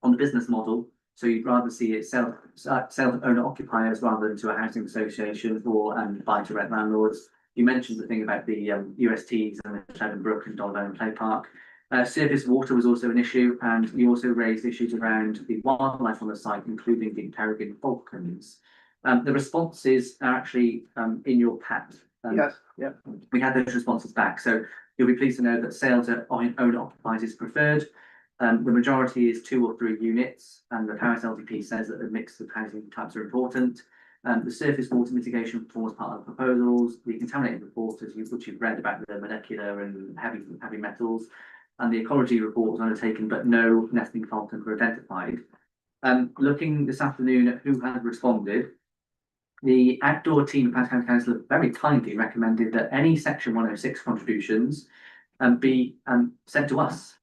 on the business model. So you'd rather see it self-owner occupiers rather than to a housing association or buy-to-rent landlords. You mentioned the thing about the USTs and the Ledan Brook and Dolivellin Play Park. Surface water was also an issue, and you also raised issues around the wildlife on the site, including the peregrine falcons. The responses are actually in your pack. Yes, yeah. We had those responses back, so you'll be pleased to know that sales at owner occupied is preferred. The majority is 2 or 3 units, and the Paris LDP says that a mix of housing types are important. The surface water mitigation forms part of the proposals. The contaminated report, which you've read about the molecular and heavy metals, and the ecology report was undertaken, but no nesting falcons were identified. Looking this afternoon at who has responded, the outdoor team of Paris County Council very kindly recommended that any Section 106 contributions be sent to us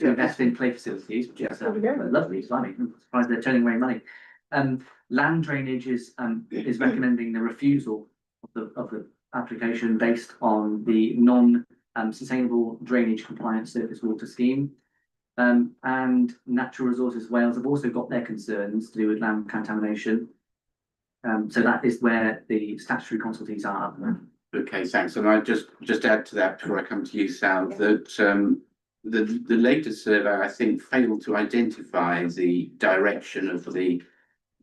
to invest in play facilities, which is lovely. So I'm surprised they're turning away money. Land drainage is recommending the refusal of the application based on the non-sustainable drainage compliant surface water scheme. And Natural Resources Wales have also got their concerns to do with land contamination. So that is where the statutory consultees are. Okay, thanks. And I just add to that before I come to you, Sal, that the latest survey, I think, failed to identify the direction of the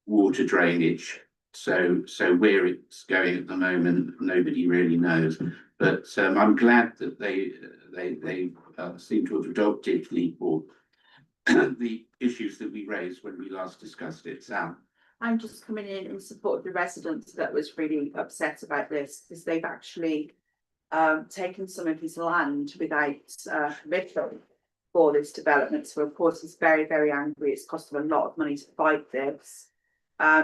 water drainage. So where it's going at the moment, nobody really knows. But I'm glad that they seem to have adopted the issues that we raised when we last discussed it. Sal? I'm just coming in support of the residents that was really upset about this, because they've actually taken some of his land without permission for this development. So of course he's very, very angry. It's cost him a lot of money to fight this.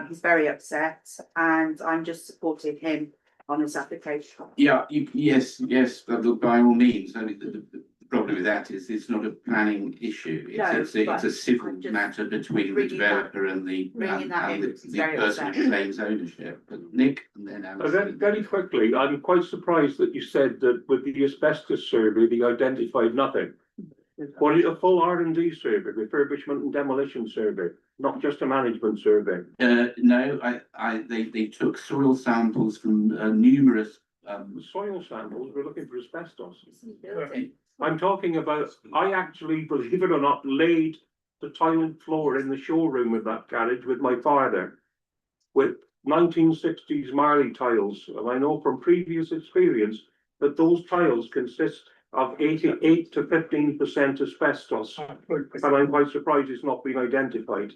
He's very upset, and I'm just supporting him on his application. Yeah, yes, but look, by all means, I mean, the problem with that is it's not a planning issue. It's a civil matter between the developer and the person who claims ownership. But Nick, and then Alison. Very quickly, I'm quite surprised that you said that with the asbestos survey, they identified nothing. Was it a full R&D survey, refurbishment and demolition survey, not just a management survey? No, they took soil samples from numerous. Soil samples, we're looking for asbestos. I'm talking about, I actually, believe it or not, laid the tiled floor in the showroom of that garage with my father with 1960s Marley tiles. And I know from previous experience that those tiles consist of 88 to 15% asbestos. And I'm quite surprised it's not been identified.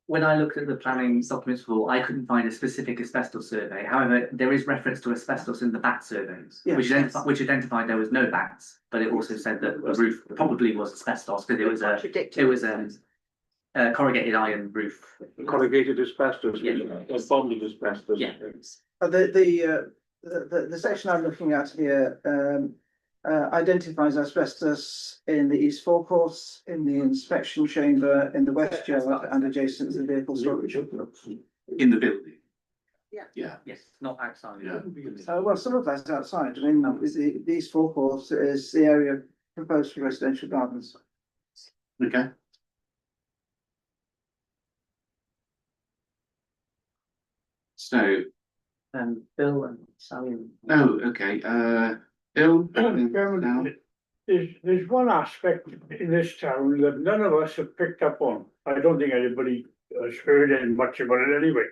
When I looked at the planning documents for, I couldn't find a specific asbestos survey. However, there is reference to asbestos in the bat surveys, which identified there was no bats, but it also said that the roof probably was asbestos because it was a corrugated iron roof. Corrugated asbestos, bonded asbestos. Yeah. The section I'm looking at here identifies asbestos in the east forecourts, in the inspection chamber, in the west yard, and adjacent to the vehicle storage. In the building. Yeah. Yes, not outside. Yeah. Well, some of that's outside. I mean, the east forecourts is the area proposed for residential gardens. Okay. So. Bill and Sally. Oh, okay. Bill. Chairman, there's one aspect in this town that none of us have picked up on. I don't think anybody has heard any much about it anyway.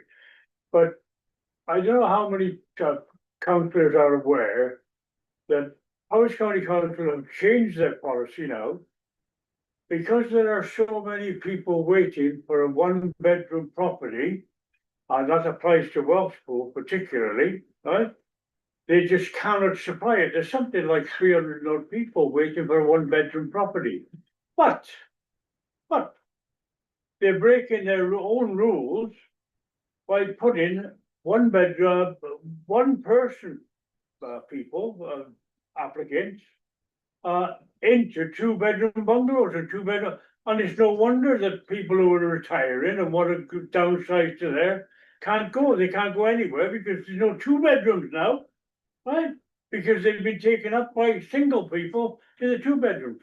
But I don't know how many councillors are aware that Powys County Council have changed their policy now. Because there are so many people waiting for a one-bedroom property, and that applies to Welshpool particularly, right? They just cannot supply it. There's something like 300 odd people waiting for a one-bedroom property. But they're breaking their own rules by putting one bedroom, one person people, applicants, into two-bedroom bungalows and two-bedroom. And it's no wonder that people who are retiring and want to downsize to there can't go. They can't go anywhere because there's no two bedrooms now. Right, because they've been taken up by single people in the two bedrooms.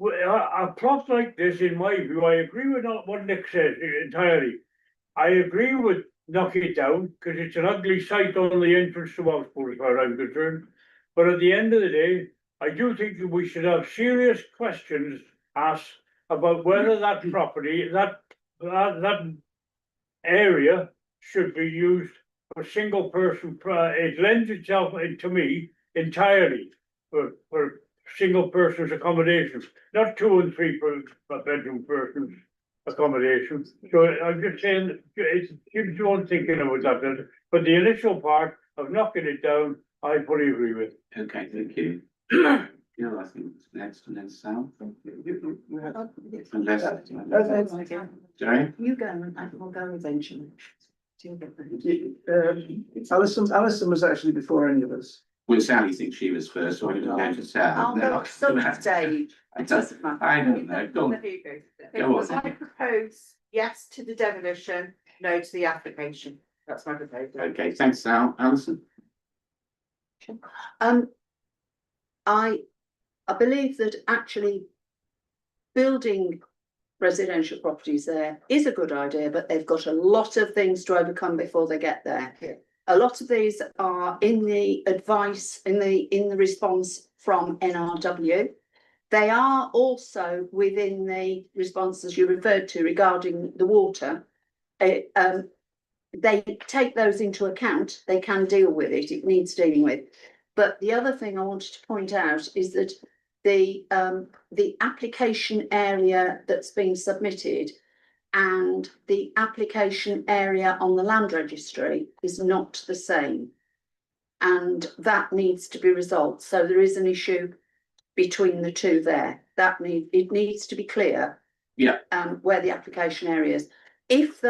A plot like this, in my view, I agree with what Nick says entirely. I agree with knocking it down because it's an ugly sight on the entrance to Welshpool, as far as I'm concerned. But at the end of the day, I do think that we should have serious questions asked about whether that property, that area should be used for single person. It lends itself to me entirely for single persons accommodations, not 2 and 3 bedroom persons accommodations. So I'm just saying it's your own thinking about that. But the initial part of knocking it down, I fully agree with. Okay, thank you. Yeah, I think it's next and then Sal. Unless. Sorry? You go and I will go eventually. Alison was actually before any of us. Well, Sally thinks she was first, so I'm going to go to Sal. I'll go some stage. It doesn't matter. I don't know. Go on. Go on. I propose yes to the demolition, no to the application. That's my proposal. Okay, thanks, Sal. Alison? I believe that actually building residential properties there is a good idea, but they've got a lot of things to overcome before they get there. A lot of these are in the advice, in the response from NRW. They are also within the responses you referred to regarding the water. They take those into account. They can deal with it. It needs dealing with. But the other thing I wanted to point out is that the application area that's been submitted and the application area on the land registry is not the same. And that needs to be resolved. So there is an issue between the two there. It needs to be clear. Yeah. Where the application area is. If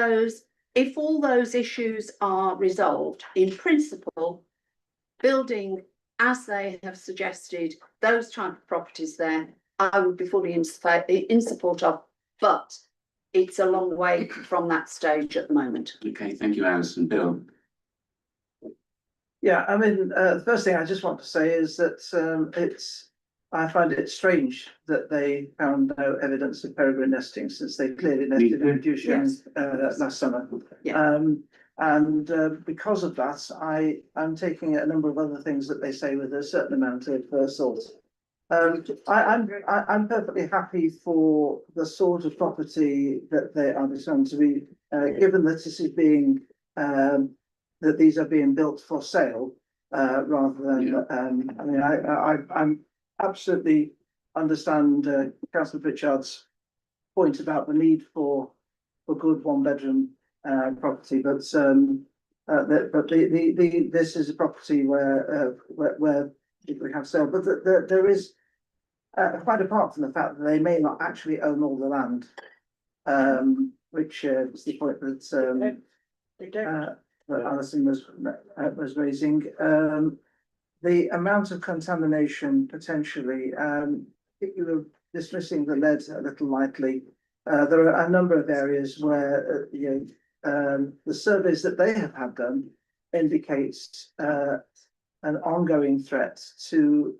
all those issues are resolved, in principle, building as they have suggested, those type of properties there, I would be fully in support of, but it's a long way from that stage at the moment. Okay, thank you, Alison. Bill? Yeah, I mean, the first thing I just want to say is that I find it strange that they found no evidence of peregrine nesting, since they clearly nested in Dewsbury last summer. Yeah. And because of that, I'm taking a number of other things that they say with a certain amount of salt. I'm perfectly happy for the sort of property that they are designed to be, given that this is being that these are being built for sale, rather than I mean, I'm absolutely understand Councillor Pritchard's point about the need for good one-bedroom property, but this is a property where people have sale, but there is quite apart from the fact that they may not actually own all the land, which is the point that Alison was raising. The amount of contamination potentially, if you were dismissing the lead a little lightly, there are a number of areas where the surveys that they have had done indicates an ongoing threat to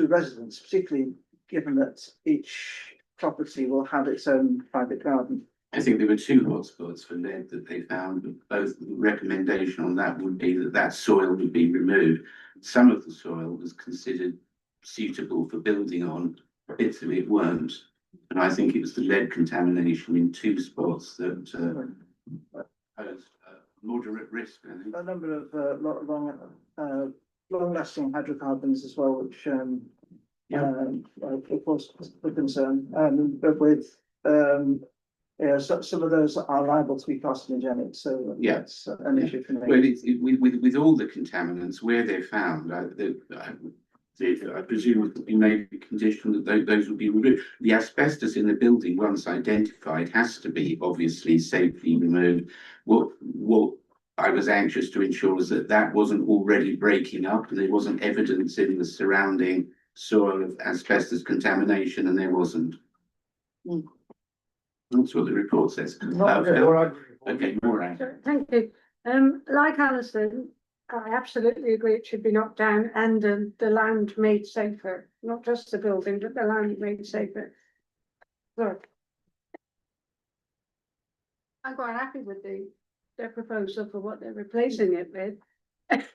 residents, particularly given that each property will have its own private garden. I think there were two hotspots for lead that they found, but both the recommendation on that would be that soil would be removed. Some of the soil was considered suitable for building on, bits of it weren't. And I think it was the lead contamination in two spots that posed moderate risk. I think. A number of long-lasting hydrocarbons as well, which of course the concern. But with some of those are liable to be carcinogenic, so that's an issue for me. Well, with all the contaminants where they're found, I presume it would be made a condition that those would be removed. The asbestos in the building, once identified, has to be obviously safely removed. What I was anxious to ensure was that wasn't already breaking up, and there wasn't evidence in the surrounding soil of asbestos contamination, and there wasn't. That's what the report says. Okay, Maureen. Thank you. Like Alison, I absolutely agree it should be knocked down and the land made safer, not just the building, but the land made safer. Look, I'm quite happy with their proposal for what they're replacing it with.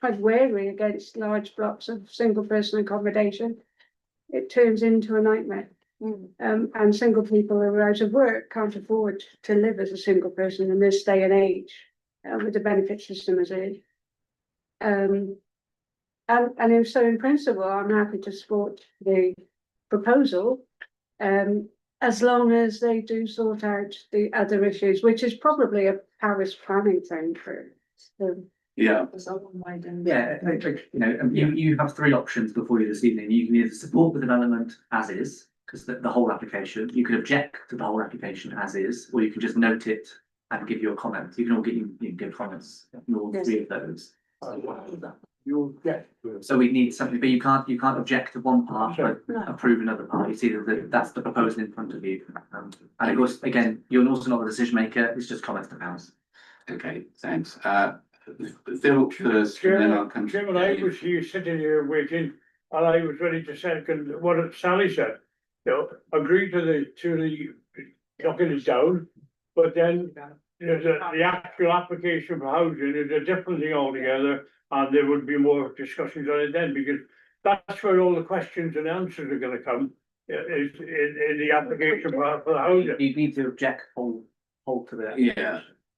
I'm wary against large blocks of single person accommodation. It turns into a nightmare. And single people who are out of work can't afford to live as a single person in this day and age, with the benefit system as it is. And if so, in principle, I'm happy to support the proposal, as long as they do sort out the other issues, which is probably a Paris planning thing for. Yeah. You have three options before you this evening. You can either support the development as is, because the whole application, you could object to the whole application as is, or you can just note it and give your comments. You can give comments on all three of those. You'll get. So we need something, but you can't object to one part, but approve another part. You see that's the proposal in front of you. And of course, again, you're also not the decision maker. It's just comments to House. Okay, thanks. Phil first, and then I'll come to Chairman, I was here sitting here waiting, and I was ready to second what Sally said. Agree to the knocking it down, but then the actual application for housing is a different thing altogether, and there would be more discussions on it then, because that's where all the questions and answers are going to come. Is in the application for the housing. You need to object whole to that.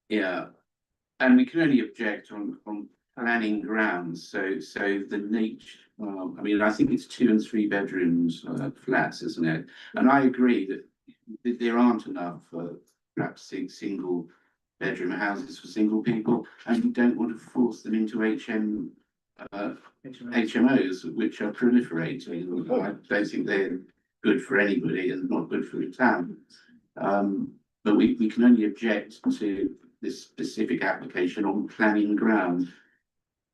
Yeah, and we can only object on planning grounds. So the nature. I mean, I think it's 2 and 3 bedrooms flats, isn't it? And I agree that there aren't enough perhaps single bedroom houses for single people, and we don't want to force them into HMOs, which are proliferating. I don't think they're good for anybody and not good for the town. But we can only object to this specific application on planning ground.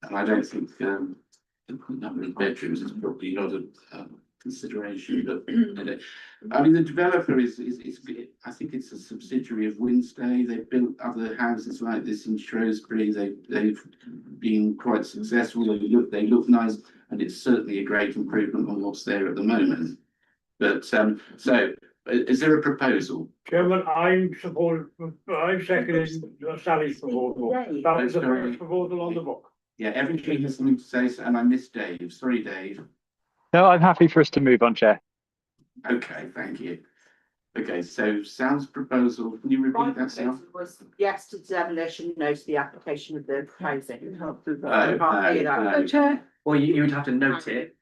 And I don't think the number of bedrooms is probably not a consideration, but I mean, the developer is I think it's a subsidiary of Winstay. They've built other houses like this in Shrewsbury. They've been quite successful. They look nice, and it's certainly a great improvement on what's there at the moment. But so is there a proposal? Chairman, I'm seconding Sally's proposal. That was the first proposal on the book. Yeah, everybody has something to say, and I missed Dave. Sorry, Dave. No, I'm happy for us to move on, Chair. Okay, thank you. Okay, so Sal's proposal, can you My repeat that, Sal? proposal was yes to demolition, no to the application of the housing. No, So Chair, Well, you would have to note it.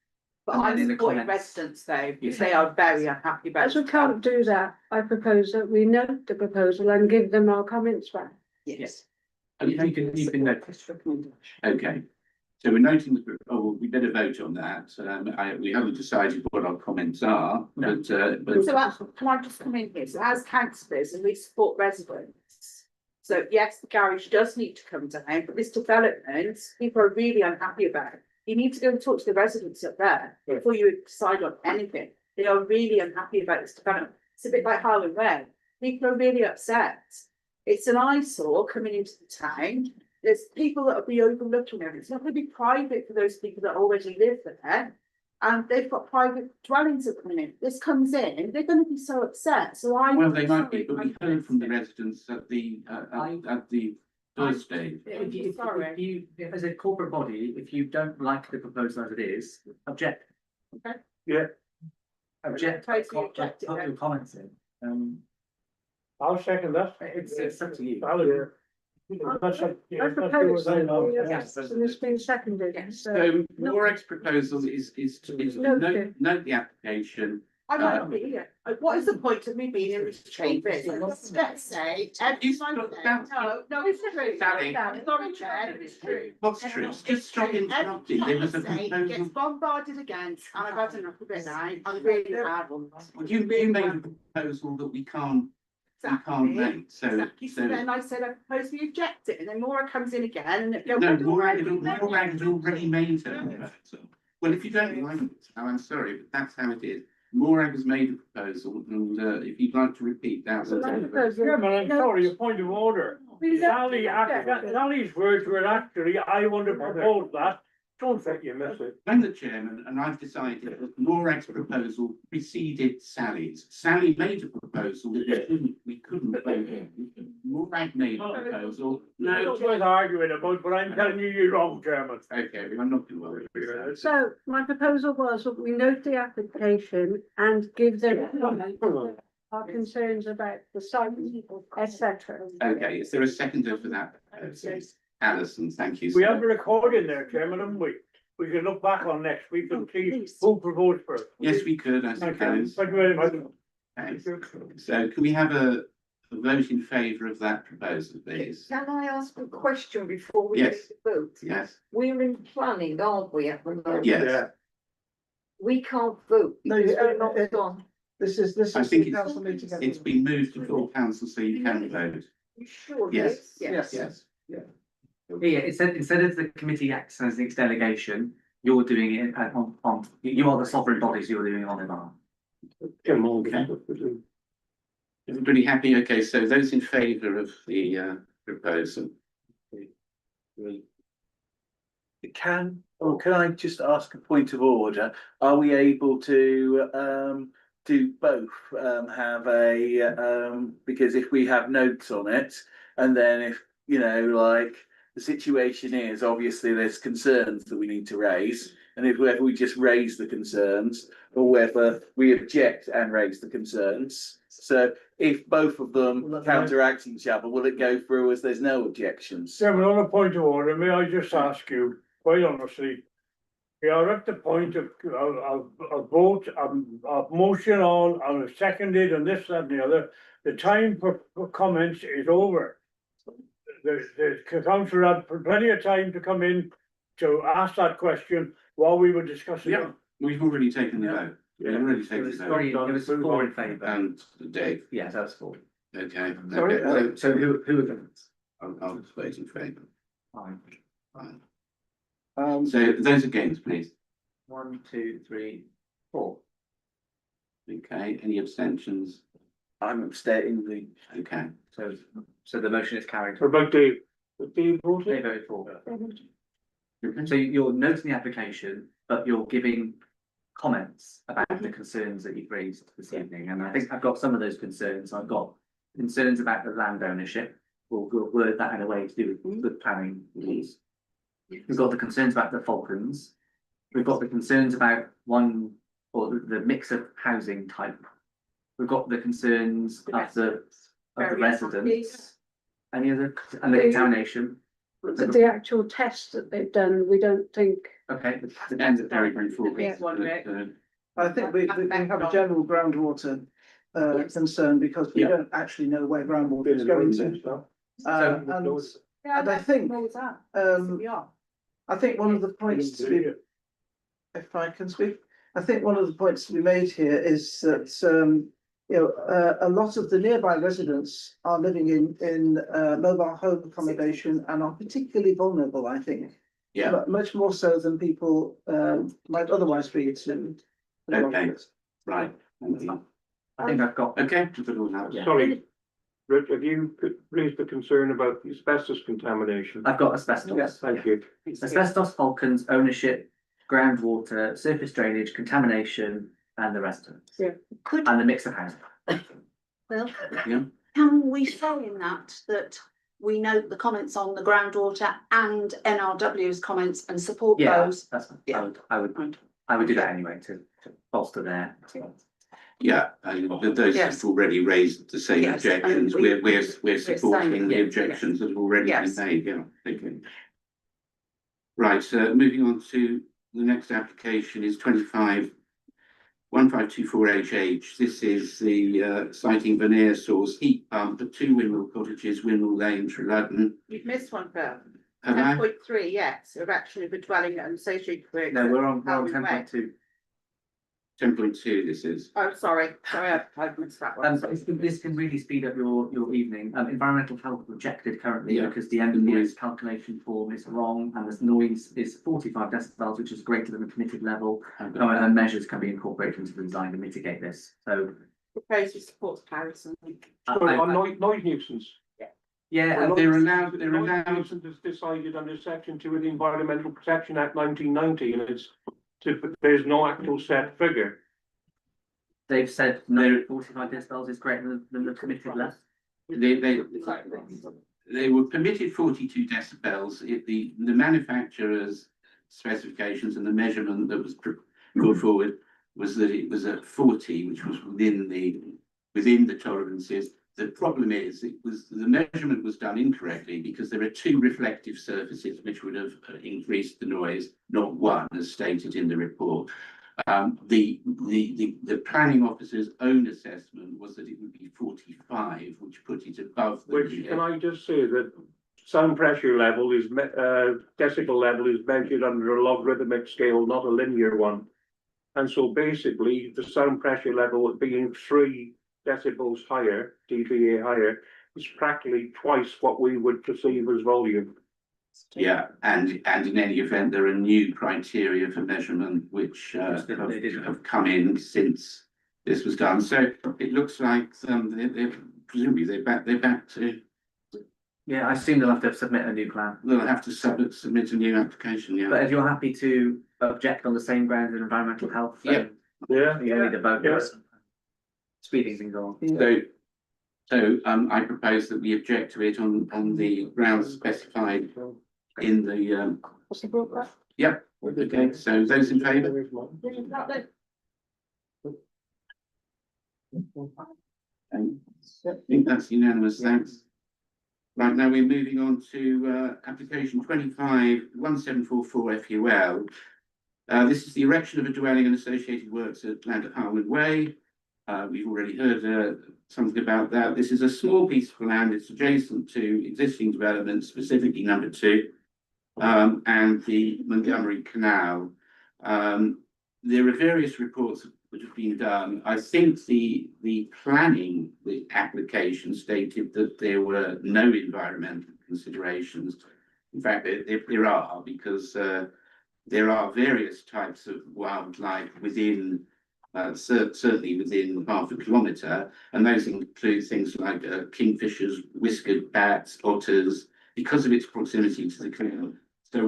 But And then I'm in the supporting comments. residents though, Yeah. because they are very unhappy about. as we can't do that, I propose that we note the proposal and give them our comments back. Yes. You can note. Okay, so we're noting the, we better vote on that. We haven't decided what our comments are, No. but So can I just come in here? So as councillors, and we support residents. So yes, the garage does need to come down, but this development, people are really unhappy about. You need to go and talk to the residents up there before you decide on anything. They are really unhappy about this development. It's a bit like Highland Way. People are really upset. It's an eyesore coming into the town. There's people that will be overlooking it. It's not going to be private for those people that already live there. And they've got private dwellings at the minute. This comes in, they're going to be so upset. So well, they might be, but we heard from the residents at the first stage. If as a corporate body, if you don't like the proposal as it is, object. Okay. Yeah. Object. Totally object it Put then. your comments in. I'll second that. It's up to you. Valid. That's I propose that, yes, and it's been seconded, so. So Morek's proposal is to note the application. I might be here. What is the point of me being in this chamber? Let's say, every Sunday, no, it's true. Sally. Sorry, Chair, it's true. What's true? Just stop interrupting. There was a Every Sunday proposal. gets bombarded against, and I've had enough of it now. I'm really bad one. You made a proposal that we can't make, so. Exactly, so then I said, I propose we object it, and then Maura comes in again, and it goes. No, Morag has already made her proposal. Well, if you don't like it, I'm sorry, but that's how it is. Morag has made a proposal, and if you'd like to repeat that. So my proposal- Chairman, I'm sorry, a point of order. We don't Sally's words were actually, I want to propose that. Don't think you miss it. I'm the chairman, and I've decided that Morag's proposal preceded Sally's. Sally made a proposal that we couldn't vote on. Morag made a proposal. That's No. what I was arguing about, but I'm telling you, you're wrong, Chairman. Okay, well, I'm not going to worry about that. So my proposal was that we note the application and give them our concerns about the site, etc. Okay, is there a seconder for that? Alison, thank you. We have a recording there, Chairman, haven't we? We can look back on next week and see who proposed first. Yes, we could, I Thank you. suppose. Thank you very much. Thanks. So can we have a vote in favour of that proposal, please? Can I ask a question before we Yes. take the vote? Yes, We're in planning, aren't we, at the moment? yes. We can't vote No, because you- we're not on. This is I the think council meeting. it's been moved to full council, so you can vote. You sure? Yes. Yes. Yes. Yeah, instead of the committee acts as its delegation, you're doing it on, you are the sovereign bodies, you're doing it on behalf. Okay. Everybody happy? Okay, so those in favour of the proposal? Can I just ask a point of order? Are we able to do both? Have a because if we have notes on it, and then if like the situation is obviously there's concerns that we need to raise, and if whether we just raise the concerns or whether we object and raise the concerns. So if both of them counteract each other, will it go through as there's no objections? Chairman, on a point of order, may I just ask you, quite honestly, We are at the point of a vote, a motion on, and a seconded and this, that and the other. The time for comments is over. The councillor had plenty of time to come in to ask that question while we were discussing it. Yeah, we've already taken the vote. We've already It taken was the three, vote. it was 4 in favour. And Dave, Yes, that's 4. okay. Sorry, okay, So who against? I'll vote in favour. Fine. Fine. So those against, please. 1, 2, 3, 4. Okay, any abstentions? I'm abstaining. Okay. So the motion is carried. What about Dave? Dave They voted? voted for. Okay. So you're noting the application, but you're giving comments about the concerns that you've raised this evening. And I think I've got some of those concerns. I've got concerns about the land ownership. We'll word that in a way to do with the planning rules. We've got the concerns about the Falcons. We've got the concerns about the mix of housing type. We've got the concerns of the residents. Any other, and the contamination. The actual test that they've done, we don't think. Okay. And the very, very full. The next one, Rick. I think we have a general groundwater concern because we don't actually know where groundwater is going to. And I think, I think one of the points to be, if I can speak, I think one of the points to be made here is that, a lot of the nearby residents are living in mobile home accommodation and are particularly vulnerable, I think. Yeah, But much more so than people might otherwise be to. okay, right. Thank you. I think I've got. Okay. Yeah. Sorry, Rick, have you raised the concern about the asbestos contamination? I've got asbestos. Yes, thank you. Asbestos, Falcons, ownership, groundwater, surface drainage, contamination, and the residents. Yeah. And the mix of housing. Well, Yeah. can we say in that we note the comments on the groundwater and NRW's comments and support Yeah, those? that's fine. Yeah. I would do that anyway to bolster their. Yeah, those Yes. have already raised the same Yes, objections. and We're supporting the yeah, objections that have already been Yes. made, yeah, okay. Right, moving on to the next application is 1524HH. This is the citing veneer source heat pump at 2 Windmill Cottages, Windmill Lane, Treludden. You've missed one, Phil. Have I? 10.3, yes, of actually the dwelling and associated works. No, we're on Howard 10.2. 10.2 this is. Oh, sorry, I missed that one. This can really speed up your evening. Environmental health rejected currently Yeah. because the engineer's calculation form is wrong and the noise is 45 decibels, which is greater than the permitted level. And measures can be incorporated into the design to mitigate this. So Proposal supports Harrison. Noise nuisance. yeah, They're allowed, Noise nuisance is decided under section 2 of the Environmental Protection Act 1990, and there's no actual set figure. they've said no 45 decibels is greater than the permitted level. They were permitted 42 decibels. The manufacturer's specifications and the measurement that was put forward was that it was at 40, which was within the tolerances. The problem is the measurement was done incorrectly because there are 2 reflective surfaces which would have increased the noise, not 1, as stated in the report. The planning officer's own assessment was that it would be 45, which put it above the. Which, can I just say that sound pressure level is, decibel level is measured under a logarithmic scale, not a linear one. And so basically, the sound pressure level being 3 decibels higher, dBA higher, is practically twice what we would perceive as volume. Yeah, and in any event, there are new criteria for measurement which have come in since this was done. So it looks like they're presumably they're back to. Yeah, I assume they'll have to submit a new plan. They'll have to submit a new application. Yeah. But if you're happy to object on the same grounds as environmental health, then Yeah. you need a vote. Yeah. Speeding things on. So I propose that we object to it on the grounds specified in the. What's the broker? Yep. Okay. So those in favour? I think that's unanimous. Thanks. Right, now we're moving on to application 251744 FUL. This is the erection of a dwelling and associated works at land at Harwood Way. We've already heard something about that. This is a small piece of land. It's adjacent to existing developments, specifically number 2, and the Montgomery Canal. There are various reports that have been done. I think the planning, the application stated that there were no environmental considerations. In fact, there are, because there are various types of wildlife within, certainly within half a kilometre, and those include things like kingfishers, whiskered bats, otters, because of its proximity to the canal. So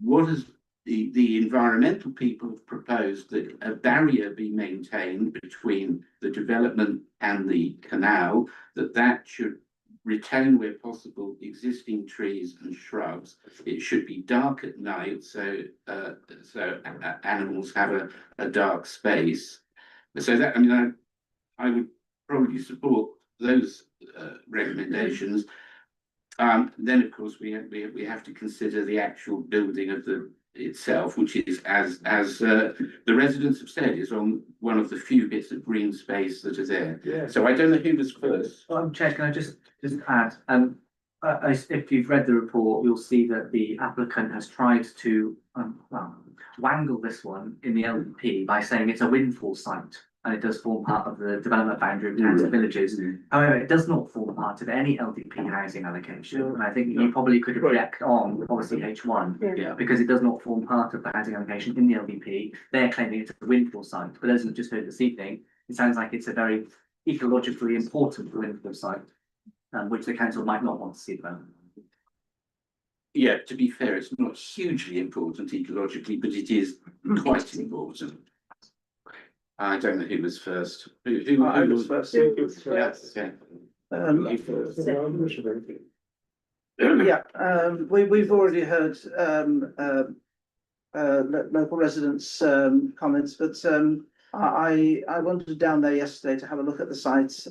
what has the environmental people have proposed that a barrier be maintained between the development and the canal, that should retain where possible existing trees and shrubs. It should be dark at night, so animals have a dark space. So that, I mean, I would probably support those recommendations. Then of course we have to consider the actual building of itself, which is, as the residents have said, is on one of the few bits of green space that are there. Yeah. So I don't know who was first. Chair, can I just add, if you've read the report, you'll see that the applicant has tried to, wangle this one in the LDP by saying it's a windfall site, and it does form part of the development boundary of towns and villages. However, it does not form part of any LDP housing allocation, and I think you probably could object on policy H1, because it does not form part of the housing allocation in the LDP. They're claiming it's a windfall site, but as we've just heard this evening, it sounds like it's a very ecologically important windfall site, which the council might not want to see developed. Yeah, to be fair, it's not hugely important ecologically, but it is quite important. I don't know who was first. Who I was first. Yes, yeah. We've already heard local residents' comments, but I wandered down there yesterday to have a look at the site.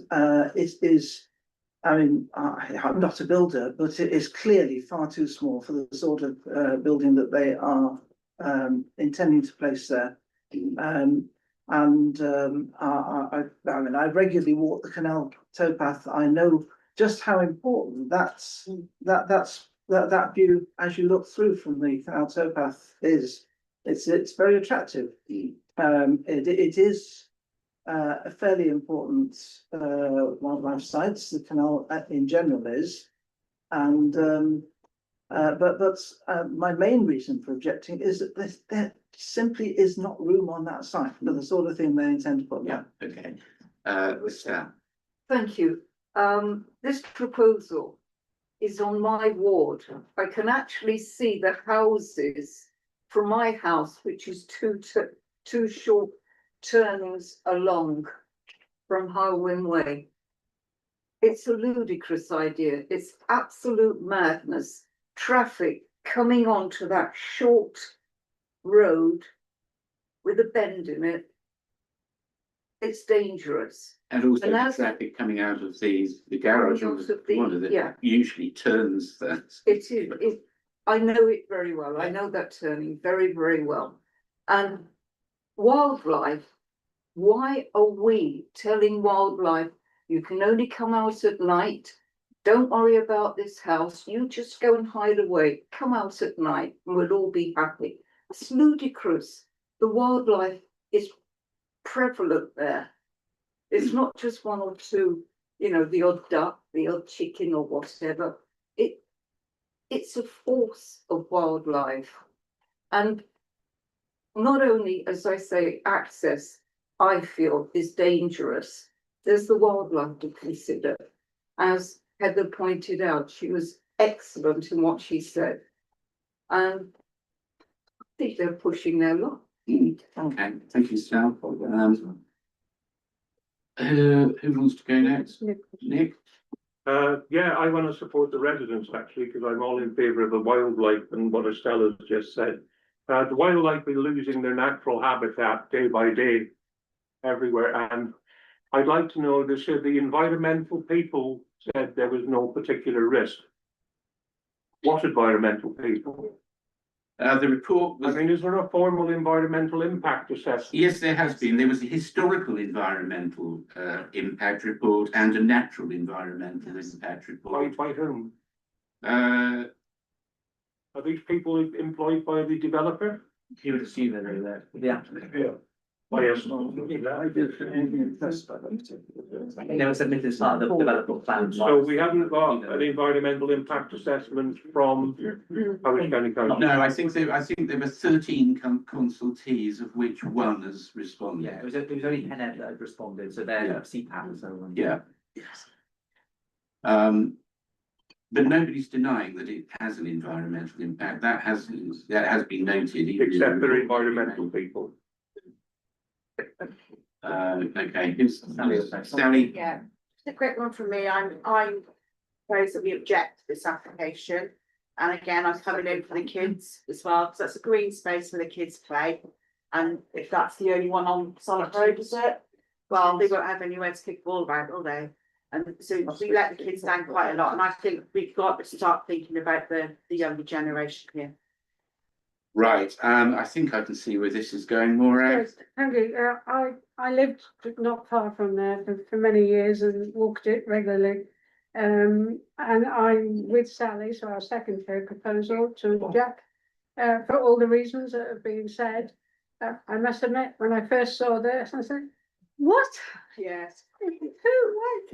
It is, I mean, I'm not a builder, but it is clearly far too small for the sort of building that they are intending to place there. I mean, I regularly walk the canal towpath. I know just how important that view as you look through from the canal towpath is. It's very attractive. It is a fairly important wildlife site. The canal in general is, and but my main reason for objecting is that there simply is not room on that site for the sort of thing they intend to put down. Okay. Stan. Thank you. This proposal is on my ward. I can actually see the houses from my house, which is two short turnings along from Harwin Way. It's a ludicrous idea. It's absolute madness. Traffic coming onto that short road with a bend in it. It's dangerous. And also And the as- traffic coming out of the garage on Out of the- one of the yeah. usually turns that. It is, I know it very well. I know that turning very, very well. And wildlife, why are we telling wildlife, you can only come out at night? Don't worry about this house. You just go and hide away. Come out at night and we'll all be happy. It's ludicrous. The wildlife is prevalent there. It's not just one or two, the odd duck, the odd chicken or whatever. It's a force of wildlife. And not only, as I say, access, I feel, is dangerous. There's the wildlife to consider. As Heather pointed out, she was excellent in what she said. And I think they're pushing their luck. Okay, thank you, Sal. Who wants to go next? Nick? Yeah, I want to support the residents actually, because I'm all in favour of the wildlife and what Estella's just said. The wildlife are losing their natural habitat day by day everywhere, and I'd like to know, they said the environmental people said there was no particular risk. What environmental people? The report I was, mean, is there a formal environmental impact assessment? yes, there has been. There was a historical environmental impact report and a natural environmental impact report. By whom? Uh, Are these people employed by the developer? You would assume that they're there. Yeah. Yeah. By us. They were submitted as part of the development plan. So we haven't got an environmental impact assessment from Powys County Council? no, I think there were 13 consultees, of which one has responded. Yeah, it was only Heneb that had responded, so they're Yeah. CPAP, so. Yeah. But nobody's denying that it has an environmental impact. That has been noted. Except for environmental people. Okay, who's Sally? Yeah, just a quick one from me. I'm propose that we object to this application. And again, I'm coming in for the kids as well, because that's a green space where the kids play. And if that's the only one on Solid Road, is it? Well, they won't have anywhere to kick the ball around, will they? And so we let the kids down quite a lot, and I think we've got to start thinking about the younger generation here. Right, I think I can see where this is going, Maura. Yes, thank you. I lived not far from there for many years and walked it regularly. And I'm with Sally, so I'll second her proposal to object for all the reasons that have been said. I must admit, when I first saw this, I said, what? Yes. Who? What?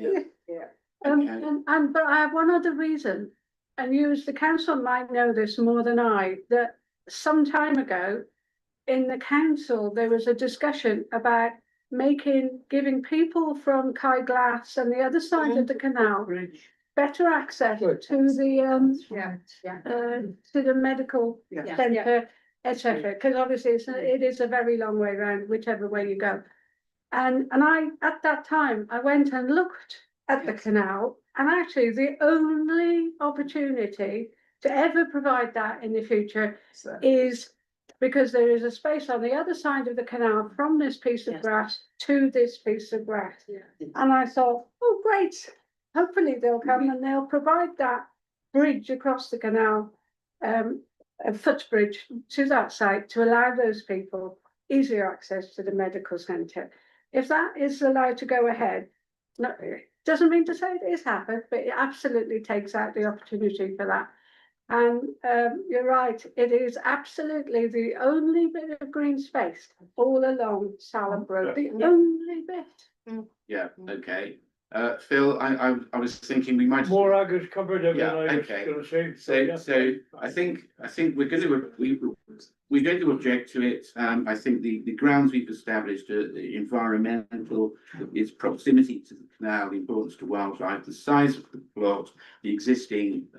Yeah. But I have one other reason, and you as the council might know this more than I, that some time ago in the council, there was a discussion about giving people from Kai Glass and the other side of the canal better access to the medical centre, etc. Because obviously it is a very long way around, whichever way you go. And I, at that time, I went and looked at the canal, and actually the only opportunity to ever provide that in the future is because there is a space on the other side of the canal from this piece of grass to this piece of grass. And I thought, oh, great, hopefully they'll come and they'll provide that bridge across the canal, a footbridge to that site to allow those people easier access to the medical centre. If that is allowed to go ahead, no, doesn't mean to say it is happened, but it absolutely takes out the opportunity for that. And you're right, it is absolutely the only bit of green space all along Salop Road, the only bit. Yeah, okay. Phil, I was thinking we might. Morag has covered everything Yeah, I was okay. gonna say. So I think we're going to object to it. I think the grounds we've established, the environmental, its proximity to the canal, the importance to wildlife, the size of the plot, the existing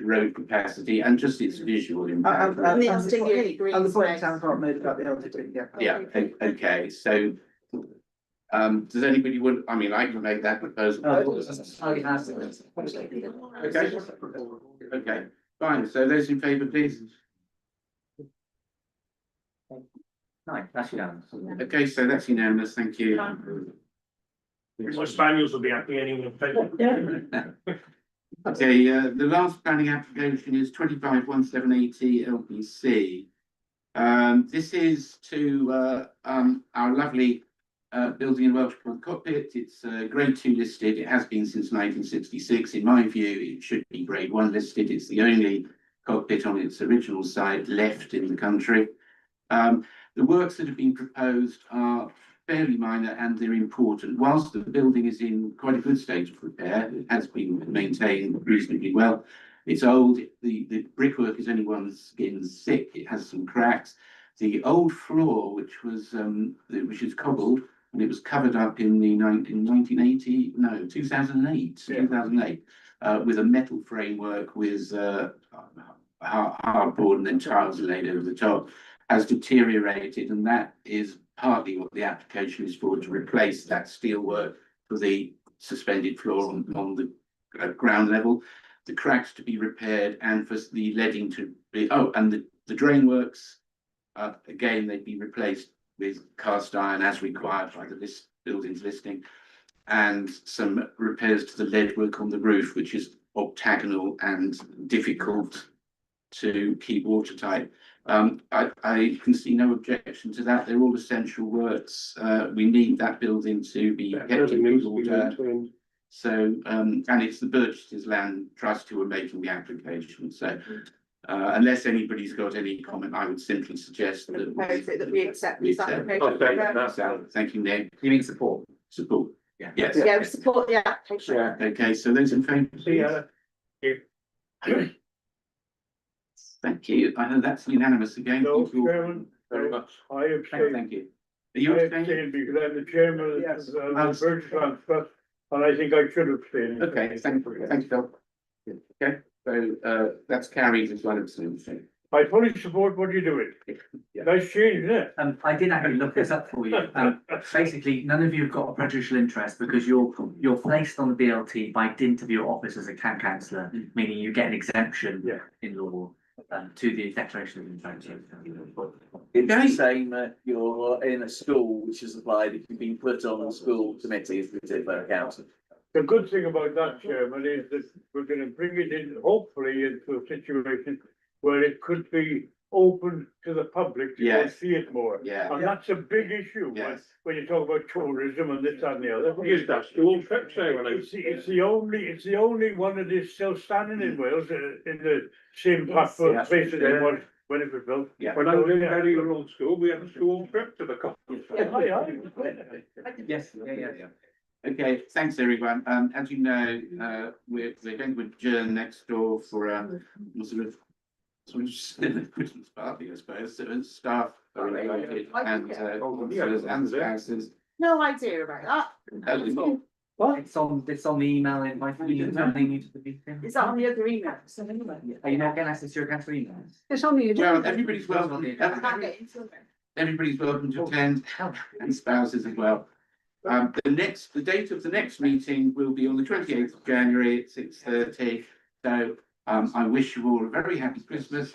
road capacity, and just its visual impact. And the point Town Park made about the LTT, Yeah, okay, so does anybody want, I mean, I can make that proposal. Okay, fine, so those in favour, please. No, that's unanimous. Okay, so that's unanimous, thank you. My spaniels will be happy anyway. Okay, the last planning application is 251780 LBC. This is to our lovely building in Welshpool cockpit. It's grade 2 listed. It has been since 1966. In my view, it should be grade 1 listed. It's the only cockpit on its original site left in the country. The works that have been proposed are fairly minor and they're important. Whilst the building is in quite a good state of repair, it has been maintained reasonably well. It's old. The brickwork is only one skin thick. It has some cracks. The old floor, which is cobbled, and it was covered up in 2008, with a metal framework with hardboard and then tiles laid over the top, has deteriorated, and that is partly what the application is for, to replace that steelwork for the suspended floor on the ground level, the cracks to be repaired, and for the leading to be, and the drain works, again, they'd be replaced with cast iron as required by the buildings listing, and some repairs to the lead work on the roof, which is octagonal and difficult to keep watertight. I can see no objection to that. They're all essential works. We need that building to be kept in good order. So, and it's the Burgesses Land Trust who are making the application. So, unless anybody's got any comment, I would simply suggest that we accept this application. Thank you, Nick. You mean support? Support. Yeah. Yes. Yeah, we support the application. Okay, so those in favour, please. Thank you. I know that's unanimous again. No, Thank you all Chairman, very much. I abstain. Thank you. Are you I abstaining? abstain because I'm the chairman of Yes. the Burgess Land Trust, and I think I should abstain. Okay, thank you, Phil. Okay, so that's carried as one abstention. I fully support what you're doing. Nice change, isn't it? I did actually look this up for you. Basically, none of you have got a prejudicial interest because you're placed on the BLT by dint of your office as a camp councillor, meaning you get an exemption in law to the declaration of intention. It's the same, you're in a school which is applied if you've been put on the school committee as the Tibber Council. The good thing about that, Chairman, is that we're gonna bring it in, hopefully, into a situation where it could be open to the public to go see it more. Yeah. And that's a big issue when you talk about tourism and this and the other. Is that school trip, It's the only one that is still standing in Wales in the same platform place as it was when it was built. Yeah. When I was in Harry Road School, we had a school trip to the conference. Yes, yeah. Okay, thanks everyone. As you know, we're going to adjourn next door for a sort of Christmas party, I suppose. So staff are invited and councillors and spouses. No idea about that. It's on the email inviting you to the meeting. Is that on the other email? Are you not getting access to your council emails? It's on the Well, agenda. everybody's welcome. Everybody's welcome to attend, and spouses as well. The date of the next meeting will be on the 28th of January at 6:30. So I wish you all a very happy Christmas.